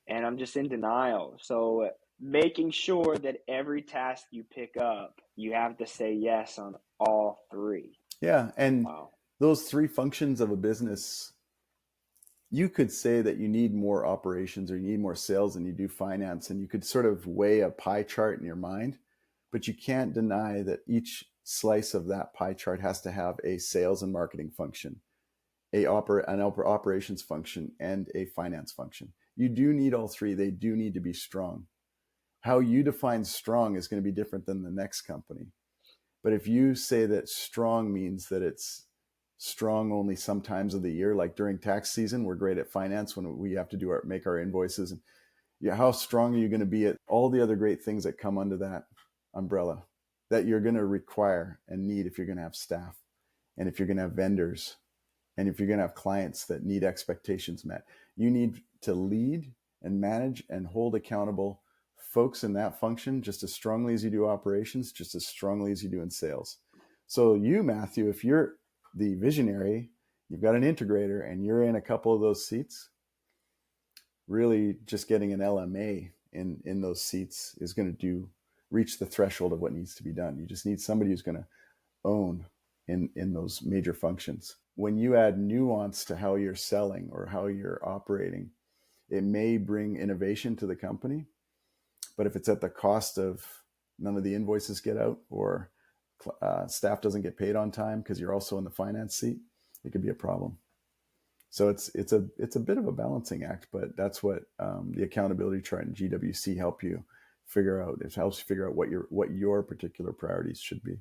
and I'm just in denial. So making sure that every task you pick up, you have to say yes on all 3. Yeah, and Wow. those 3 functions of a business, you could say that you need more operations or you need more sales than you do finance, and you could sort of weigh a pie chart in your mind, but you can't deny that each slice of that pie chart has to have a sales and marketing function, an operations function, and a finance function. You do need all 3. They do need to be strong. How you define strong is going to be different than the next company. But if you say that strong means that it's strong only some times of the year, like during tax season, we're great at finance when we have to make our invoices. And how strong are you going to be at all the other great things that come under that umbrella that you're going to require and need if you're going to have staff? and if you're going to have vendors, and if you're going to have clients that need expectations met, you need to lead and manage and hold accountable folks in that function just as strongly as you do operations, just as strongly as you do in sales. So you, Matthew, if you're the visionary, you've got an integrator, and you're in a couple of those seats, really just getting an LMA in those seats is going to reach the threshold of what needs to be done. You just need somebody who's going to own in those major functions. When you add nuance to how you're selling or how you're operating, it may bring innovation to the company, but if it's at the cost of none of the invoices get out, or staff doesn't get paid on time because you're also in the finance seat, it could be a problem. So it's a bit of a balancing act, but that's what the accountability chart and GWC help you figure out. It helps you figure out what your particular priorities should be.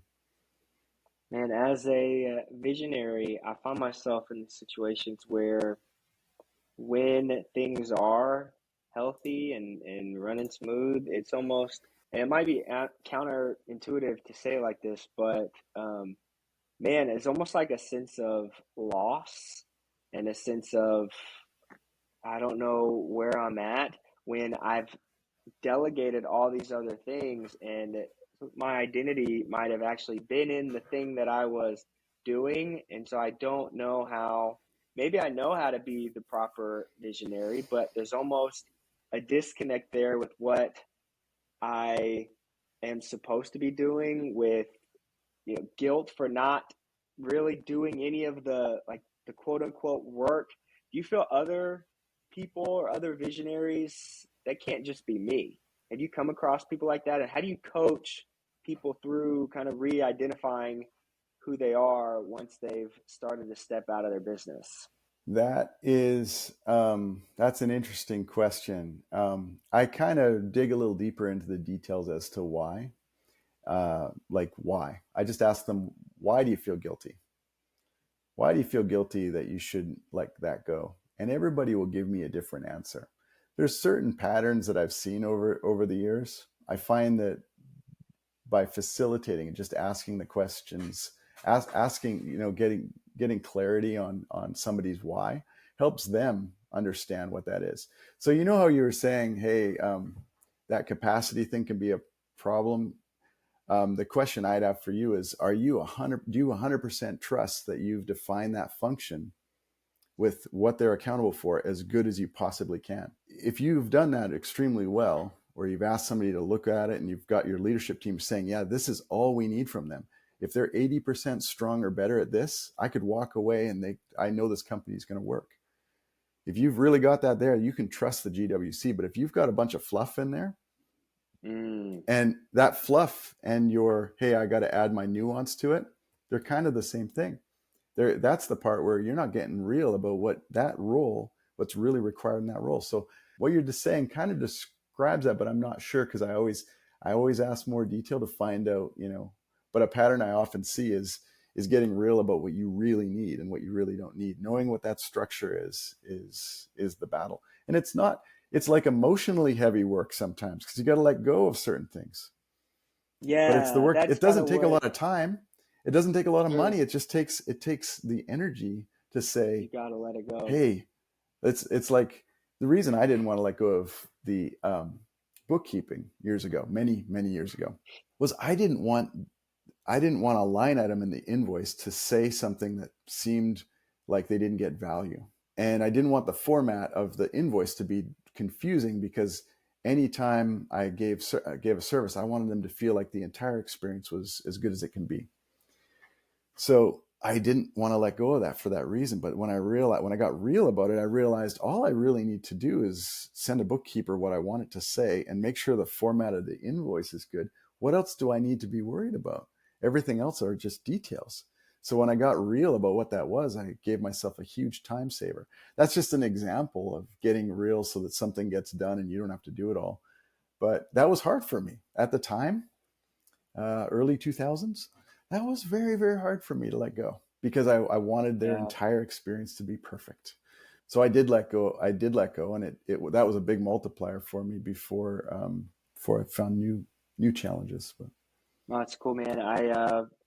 Man, as a visionary, I find myself in situations where when things are healthy and running smooth, it's almost, and it might be counterintuitive to say it like this, but man, it's almost like a sense of loss and a sense of, I don't know where I'm at when I've delegated all these other things, and my identity might have actually been in the thing that I was doing. And so I don't know how, maybe I know how to be the proper visionary, but there's almost a disconnect there with what I am supposed to be doing, with guilt for not really doing any of the quote unquote work. Do you feel other people or other visionaries, that can't just be me? Have you come across people like that? And how do you coach people through kind of re-identifying who they are once they've started to step out of their business? That's an interesting question. I kind of dig a little deeper into the details as to why. Why? I just ask them, why do you feel guilty? Why do you feel guilty that you shouldn't let that go? And everybody will give me a different answer. There's certain patterns that I've seen over the years. I find that by facilitating and just asking the questions, getting clarity on somebody's why helps them understand what that is. So how you were saying, hey, that capacity thing can be a problem. The question I'd have for you is, do you 100% trust that you've defined that function with what they're accountable for as good as you possibly can? If you've done that extremely well, or you've asked somebody to look at it and you've got your leadership team saying, yeah, this is all we need from them. If they're 80% strong or better at this, I could walk away and I know this company is going to work. If you've really got that there, you can trust the GWC. But if you've got a bunch of fluff in there, and that fluff and hey, I got to add my nuance to it, they're kind of the same thing. That's the part where you're not getting real about what's really required in that role. So what you're just saying kind of describes that, but I'm not sure, because I always ask more detail to find out, but a pattern I often see is getting real about what you really need and what you really don't need. Knowing what that structure is the battle. And it's like emotionally heavy work sometimes, because you got to let go of certain things. Yeah, but it's the work. It doesn't take a lot of time. It doesn't take a lot of money. It just takes the energy to say, you gotta let it go. Hey, it's like the reason I didn't want to let go of the bookkeeping many years ago, was I didn't want a line item in the invoice to say something that seemed like they didn't get value. And I didn't want the format of the invoice to be confusing, because anytime I gave a service, I wanted them to feel like the entire experience was as good as it can be. So I didn't want to let go of that for that reason. But when I got real about it, I realized all I really need to do is send a bookkeeper what I want it to say and make sure the format of the invoice is good. What else do I need to be worried about? Everything else are just details. So when I got real about what that was, I gave myself a huge time saver. That's just an example of getting real so that something gets done and you don't have to do it all. But that was hard for me at the time, early 2000s. That was very, very hard for me to let go, because I wanted their entire experience to be perfect. So I did let go. And that was a big multiplier for me before I found new challenges. But No, that's cool, man.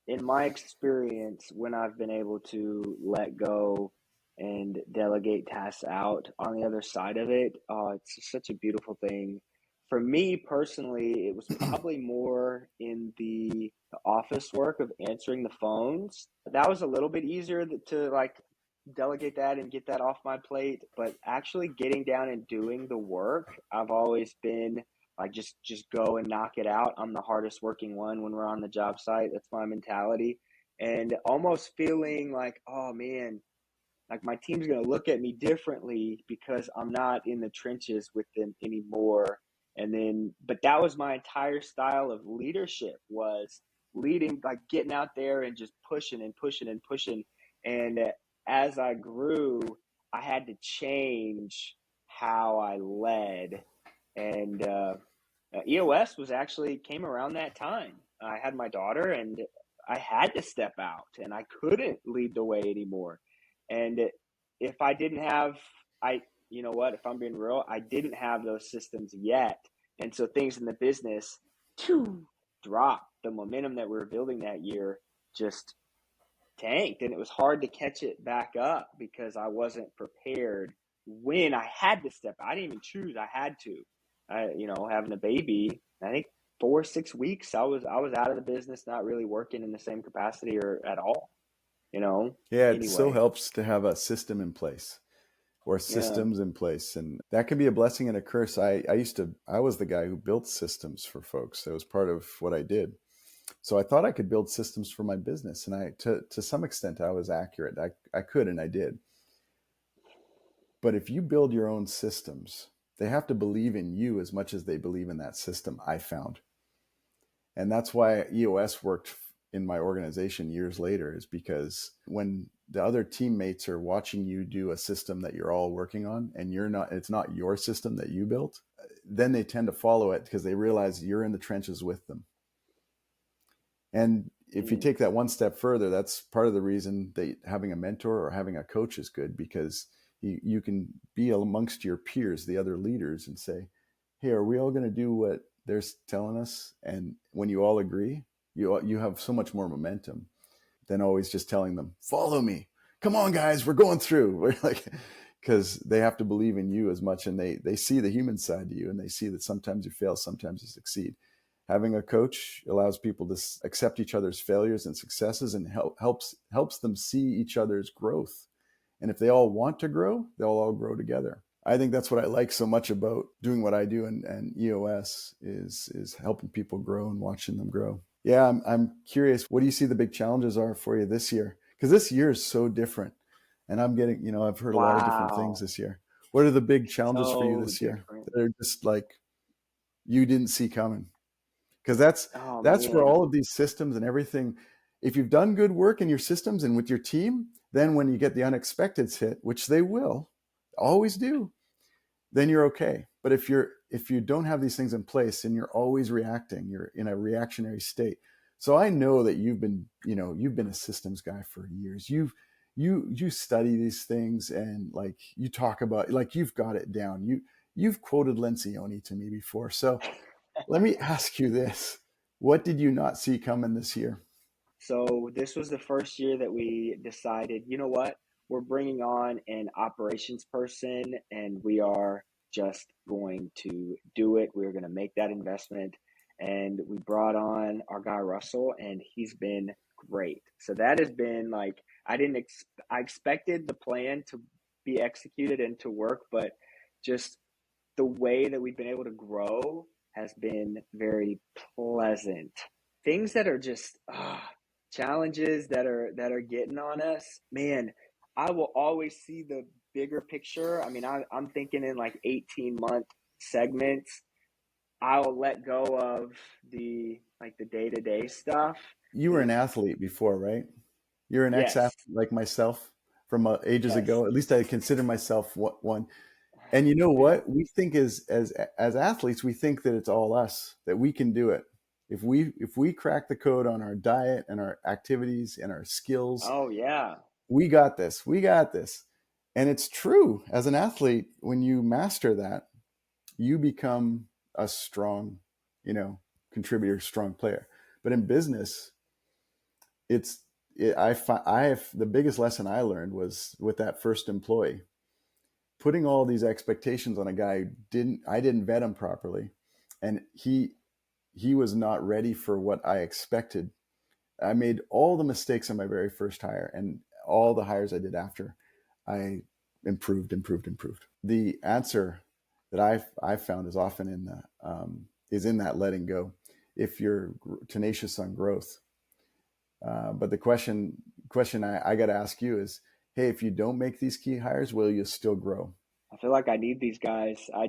In my experience, when I've been able to let go and delegate tasks out on the other side of it, it's just such a beautiful thing. For me personally, it was probably more in the office work of answering the phones. That was a little bit easier to like delegate that and get that off my plate, but actually getting down and doing the work, I've always been like just go and knock it out. I'm the hardest working one when we're on the job site. That's my mentality. And almost feeling like, oh man, like my team's going to look at me differently because I'm not in the trenches with them anymore. And then, but that was my entire style of leadership, was leading, like getting out there and just pushing and pushing and pushing. And as I grew, I had to change how I led. And EOS was actually came around that time. I had my daughter and I had to step out and I couldn't lead the way anymore. And if I didn't have, you know what, if I'm being real, I didn't have those systems yet. And so things in the business dropped. The momentum that we were building that year just tanked, and it was hard to catch it back up because I wasn't prepared when I had to step. I didn't even choose. I had to. Having a baby, I think 4 or 6 weeks, I was out of the business, not really working in the same capacity or at all. Yeah, it so Anyway, helps to have a system in place or yeah. systems in place. And that can be a blessing and a curse. I was the guy who built systems for folks. That was part of what I did. So I thought I could build systems for my business. And to some extent, I was accurate. I could, and I did. But if you build your own systems, they have to believe in you as much as they believe in that system, I found. And that's why EOS worked in my organization years later, is because when the other teammates are watching you do a system that you're all working on and it's not your system that you built, then they tend to follow it because they realize you're in the trenches with them. And if you Mm. take that one step further, that's part of the reason that having a mentor or having a coach is good, because you can be amongst your peers, the other leaders, and say, hey, are we all going to do what they're telling us? And when you all agree, you have so much more momentum than always just telling them, follow me. Come on, guys, we're going through. We're like, because they have to believe in you as much, and they see the human side to you, and they see that sometimes you fail, sometimes you succeed. Having a coach allows people to accept each other's failures and successes, and helps them see each other's growth. And if they all want to grow, they'll all grow together. I think that's what I like so much about doing what I do, and EOS is helping people grow and watching them grow. Yeah, I'm curious. What do you see the big challenges are for you this year? Because this year is so different, and I'm getting, I've heard a lot of different things Wow. this year. What are the big challenges for you So this year different. that are just like you didn't see coming? Because that's Oh that's where man. all of these systems and everything, if you've done good work in your systems and with your team, then when you get the unexpecteds hit, which they will always do, then you're okay. But if you don't have these things in place and you're always reacting, you're in a reactionary state. So I know that you've been a systems guy for years. You study these things, and like you talk about, like you've got it down. You've quoted Lencioni to me before. So let me ask you this. What did you not see coming this year? So this was the first year that we decided, you know what? We're bringing on an operations person and we are just going to do it. We're going to make that investment. And we brought on our guy Russell, and he's been great. So that has been like, I expected the plan to be executed and to work, but just the way that we've been able to grow has been very pleasant. Things that are just challenges that are getting on us, man. I will always see the bigger picture. I mean, I'm thinking in like 18-month segments. I'll let go of the day-to-day stuff. You were an athlete before, right? You're an Yes, ex-athlete like myself from ages yes. ago. At least I consider myself one. And you know what? We think as athletes, we think that it's all us, that we can do it. If we crack the code on our diet and our activities and our skills, Oh yeah. we got this. We got this. And it's true. As an athlete, when you master that, you become a strong, contributor, strong player. But in business, I have the biggest lesson I learned was with that first employee, putting all these expectations on a guy who I didn't vet him properly, and he was not ready for what I expected. I made all the mistakes on my very first hire, and all the hires I did after, I improved. The answer that I've found is often is in that letting go. If you're tenacious on growth, but the question I got to ask you is, hey, if you don't make these key hires, will you still grow? I feel like I need these guys. I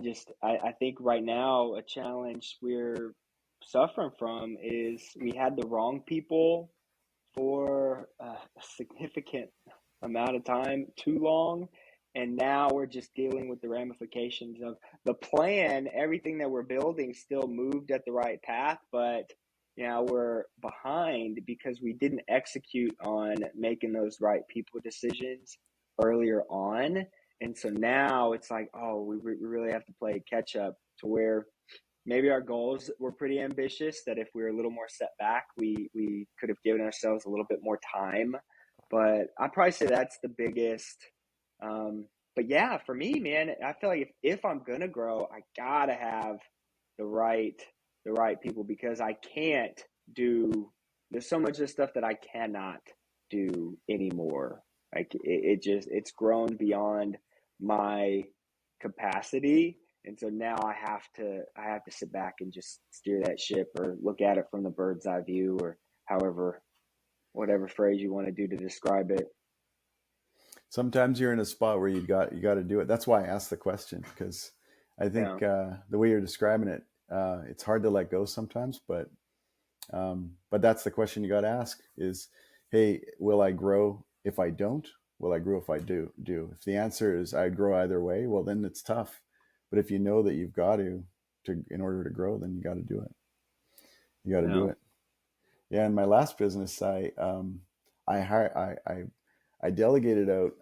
think right now a challenge we're suffering from is we had the wrong people for a significant amount of time, too long. And now we're just dealing with the ramifications of the plan. Everything that we're building still moved at the right path, but we're behind because we didn't execute on making those right people decisions earlier on. And so now it's like, oh, we really have to play catch up to where maybe our goals were pretty ambitious, that if we were a little more set back, we could have given ourselves a little bit more time. But I'd probably say that's the biggest. But yeah, for me, man, I feel like if I'm gonna grow, I gotta have the right people, because I can't do. There's so much of stuff that I cannot do anymore. Like it's grown beyond my capacity. And so now I have to sit back and just steer that ship, or look at it from the bird's eye view, or whatever phrase you want to do to describe it. Sometimes you're in a spot where you got to do it. That's why I asked the question, because I think the way you're describing it, it's hard to let go sometimes. But that's the question you got to ask: is, hey, will I grow if I don't? Will I grow if I do? If the answer is I grow either way, well, then it's tough. But if you know that you've got to in order to grow, then you got to do it. You got to do it. Yeah. In my last business, I delegated out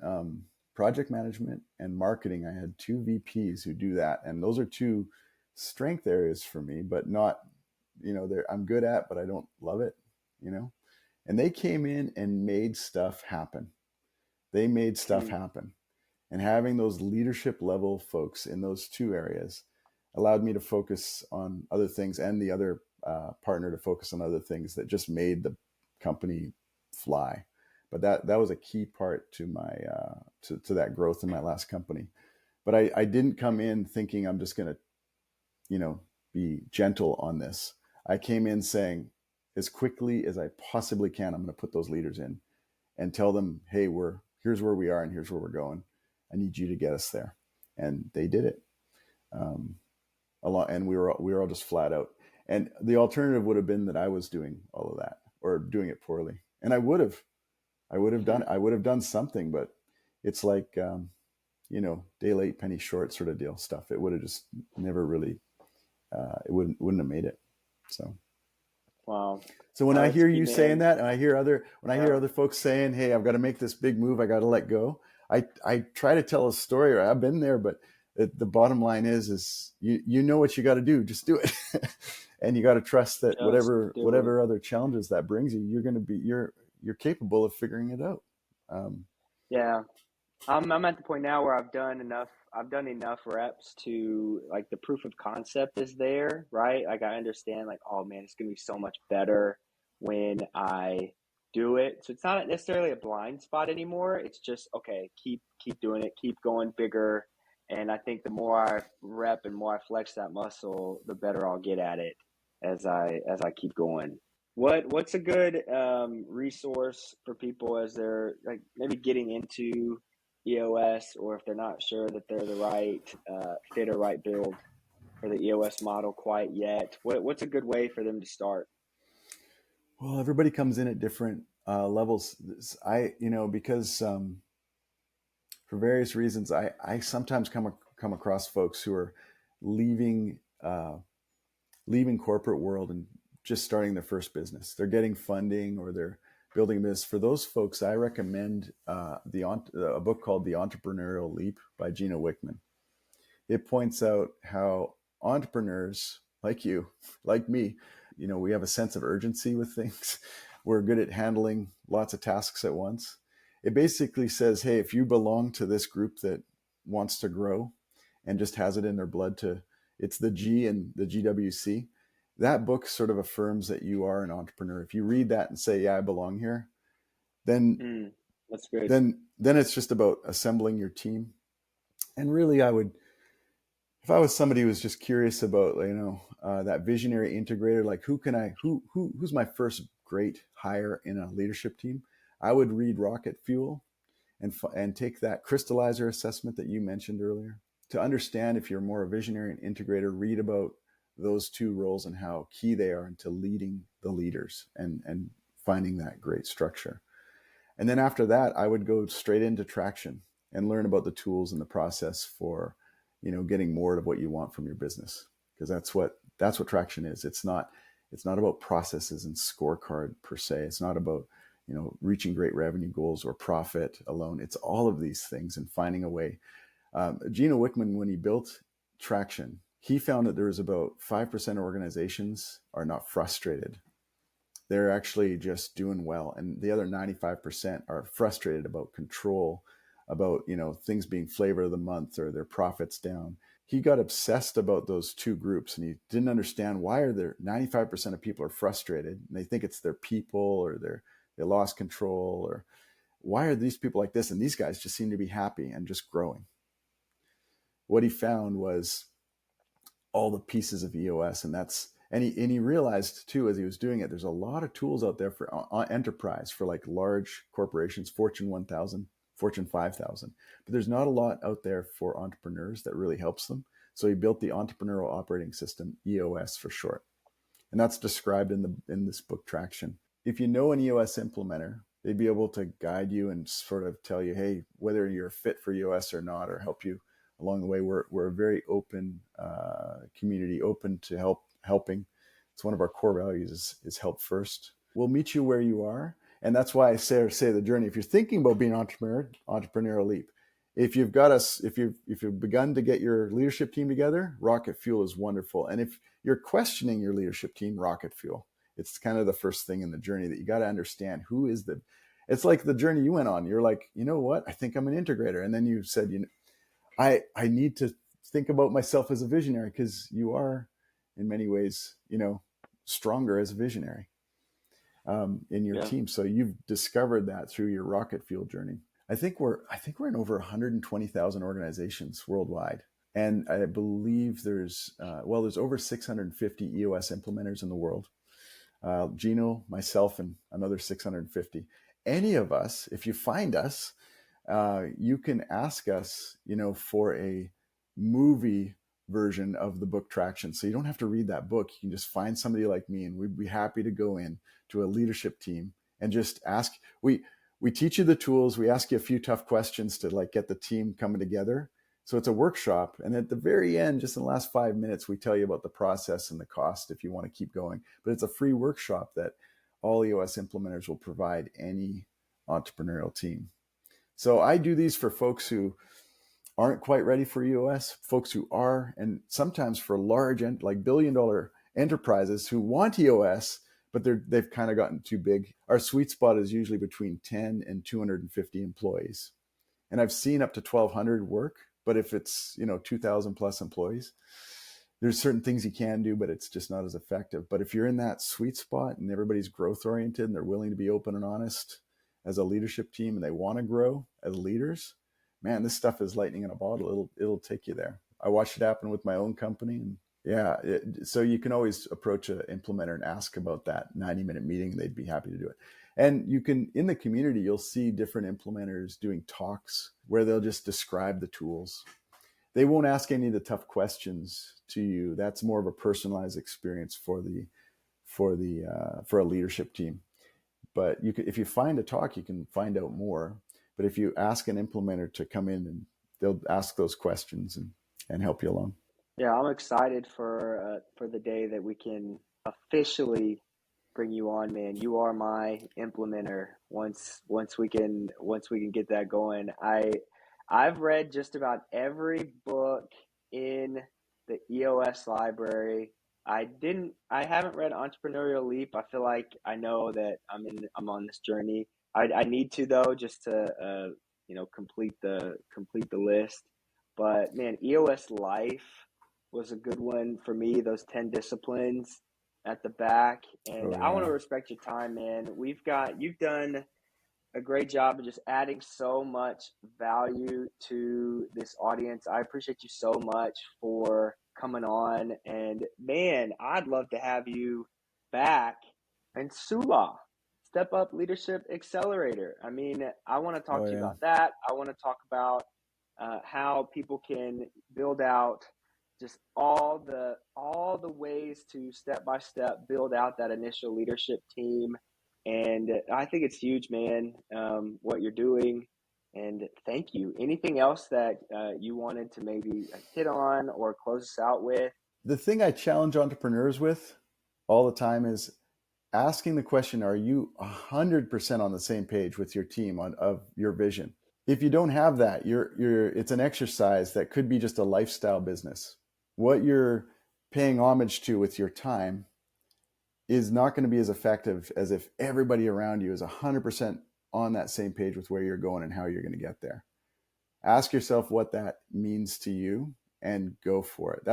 project management and marketing. I had 2 VPs who do that, and those are 2 strength areas for me, but not, I'm good at, but I don't love it, And they came in and made stuff happen. They made stuff happen. And having those leadership level folks in those 2 areas allowed me to focus on other things, and the other partner to focus on other things that just made the company fly. But that was a key part to my to that growth in my last company. But I didn't come in thinking I'm just going to, be gentle on this. I came in saying, as quickly as I possibly can, I'm going to put those leaders in and tell them, hey, here's where we are and here's where we're going. I need you to get us there. And they did it. And we were all just flat out. And the alternative would have been that I was doing all of that, or doing it poorly. And I would have done something, but it's like, day late, penny short sort of deal stuff. It would have just never really, it wouldn't have made it. So, wow. So when I hear you saying that, and I hear other folks saying, hey, I've got to make this big move, I got to let go, I try to tell a story, or I've been there, but the bottom line is you know what you got to do, just do it. And you got to trust that whatever other challenges that brings you, you're capable of figuring it out. Yeah. I'm at the point now where I've done enough reps to, like, the proof of concept is there, right? Like, I understand, like, oh man, it's going to be so much better when I do it. So it's not necessarily a blind spot anymore. It's just, okay, keep doing it, keep going bigger. And I think the more I rep and more I flex that muscle, the better I'll get at it as I keep going. What's a good resource for people as they're, like, maybe getting into EOS, or if they're not sure that they're the right fit or right build for the EOS model quite yet? What's a good way for them to start? Well, everybody comes in at different levels. Because for various reasons, I sometimes come across folks who are leaving corporate world and just starting their first business. They're getting funding, or they're building a business. For those folks, I recommend a book called The Entrepreneurial Leap by Gino Wickman. It points out how entrepreneurs like you, like me, we have a sense of urgency with things. We're good at handling lots of tasks at once. It basically says, hey, if you belong to this group that wants to grow and just has it in their blood it's the G and the GWC. That book sort of affirms that you are an entrepreneur. If you read that and say, yeah, I belong here, then That's good. then it's just about assembling your team. And really, if I was somebody who was just curious about, that visionary integrator, like who's my first great hire in a leadership team, I would read Rocket Fuel and take that crystallizer assessment that you mentioned earlier to understand if you're more a visionary and integrator. Read about those two roles and how key they are into leading the leaders and finding that great structure. And then after that, I would go straight into traction and learn about the tools and the process for, getting more of what you want from your business. Because that's what traction is. It's not about processes and scorecard per se. It's not about, reaching great revenue goals or profit alone. It's all of these things and finding a way. Gino Wickman, when he built Traction, he found that there was about 5% of organizations are not frustrated. They're actually just doing well. And the other 95% are frustrated about control, about, things being flavor of the month or their profits down. He got obsessed about those two groups and he didn't understand why are there 95% of people are frustrated and they think it's their people or they lost control, or why are these people like this? And these guys just seem to be happy and just growing. What he found was all the pieces of EOS, and he realized too, as he was doing it, there's a lot of tools out there for enterprise, for like large corporations, Fortune 1000, Fortune 5000, but there's not a lot out there for entrepreneurs that really helps them. So he built the Entrepreneurial Operating System, EOS for short. And that's described in this book, Traction. If you know an EOS implementer, they'd be able to guide you and sort of tell you, hey, whether you're fit for EOS or not, or help you along the way. We're a very open community, open to helping. It's one of our core values is help first. We'll meet you where you are. And that's why I say the journey. If you're thinking about being an entrepreneurial leap. If you've begun to get your leadership team together, Rocket Fuel is wonderful. And if you're questioning your leadership team, Rocket Fuel. It's kind of the first thing in the journey that you got to understand it's like the journey you went on. You're like, you know what? I think I'm an integrator. And then you said, I need to think about myself as a visionary, because you are in many ways, stronger as a visionary in your team. So you've discovered that through your Rocket Fuel journey. I think we're in over 120,000 organizations worldwide. And I believe there's over 650 EOS implementers in the world. Gino, myself, and another 650. Any of us, if you find us, you can ask us, for a movie version of the book Traction. So you don't have to read that book. You can just find somebody like me, and we'd be happy to go in to a leadership team and just ask. We teach you the tools. We ask you a few tough questions to get the team coming together. So it's a workshop. And at the very end, just in the last 5 minutes, we tell you about the process and the cost if you want to keep going. But it's a free workshop that all EOS implementers will provide any entrepreneurial team. So I do these for folks who aren't quite ready for EOS, folks who are, and sometimes for large, billion-dollar enterprises who want EOS, but they've kind of gotten too big. Our sweet spot is usually between 10 and 250 employees. And I've seen up to 1,200 work, but if it's, 2,000 plus employees, there's certain things you can do, but it's just not as effective. But if you're in that sweet spot and everybody's growth oriented and they're willing to be open and honest as a leadership team and they want to grow as leaders, man, this stuff is lightning in a bottle. It'll take you there. I watched it happen with my own company. And so you can always approach an implementer and ask about that 90-minute meeting. They'd be happy to do it. And you can, in the community, you'll see different implementers doing talks where they'll just describe the tools. They won't ask any of the tough questions to you. That's more of a personalized experience for a leadership team. But if you find a talk, you can find out more. But if you ask an implementer to come in, and they'll ask those questions and help you along. Yeah, I'm excited for the day that we can officially bring you on, man. You are my implementer. Once we can get that going. I've read just about every book in the EOS library. I haven't read Entrepreneurial Leap. I feel like I know that I'm on this journey. I need to though, just to complete the list. But man, EOS Life was a good one for me. Those 10 disciplines at the back, and Oh I want yeah. to respect your time, man. You've done a great job of just adding so much value to this audience. I appreciate you so much for coming on. And man, I'd love to have you back in Sula, Step Up Leadership Accelerator. I mean, I want to talk Oh to you yeah. about that. I want to talk about how people can build out just all the ways to step by step build out that initial leadership team. And I think it's huge, man, what you're doing. And thank you. Anything else that you wanted to maybe hit on or close us out with? The thing I challenge entrepreneurs with all the time is asking the question, are you 100% on the same page with your team of your vision? If you don't have that, it's an exercise that could be just a lifestyle business. What you're paying homage to with your time is not going to be as effective as if everybody around you is 100% on that same page with where you're going and how you're going to get there. Ask yourself what that means to you and go for it.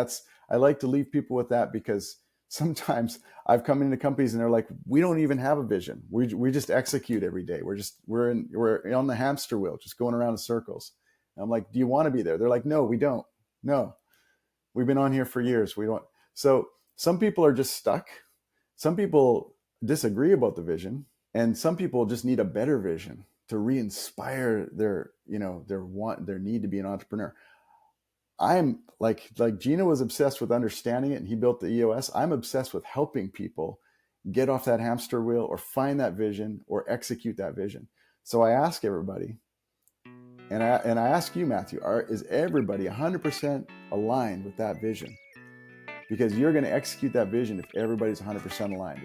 I like to leave people with that, because sometimes I've come into companies and they're like, we don't even have a vision. We just execute every day. We're on the hamster wheel, just going around in circles. And I'm like, do you want to be there? They're like, no, we don't. No, we've been on here for years. We don't. So some people are just stuck. Some people disagree about the vision, and some people just need a better vision to re-inspire their need to be an entrepreneur. I'm like Gino was obsessed with understanding it, and he built the EOS. I'm obsessed with helping people get off that hamster wheel or find that vision or execute that vision. So I ask everybody, and I ask you, Matthew, is everybody 100% aligned with that vision? Because you're going to execute that vision if everybody's 100% aligned.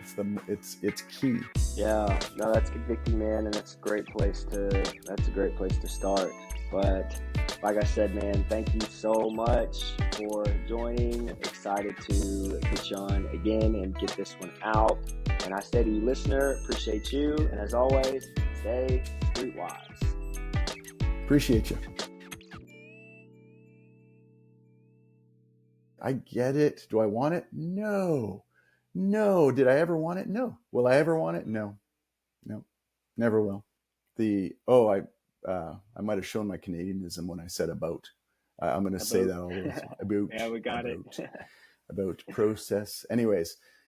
It's key. Yeah, no, that's convicting, man, and that's a great place to start. But like I said, man, thank you so much for joining. Excited to get you on again and get this one out. And I say to you, listener, appreciate you. And as always, stay streetwise. Appreciate you. I get it. Do I want it? No. No. Did I ever want it? No. Will I ever want it? No. No. Never will. I might have shown my Canadianism when I said about. I'm going to say that all the way. About. Yeah, we got about, it. about process. Anyways,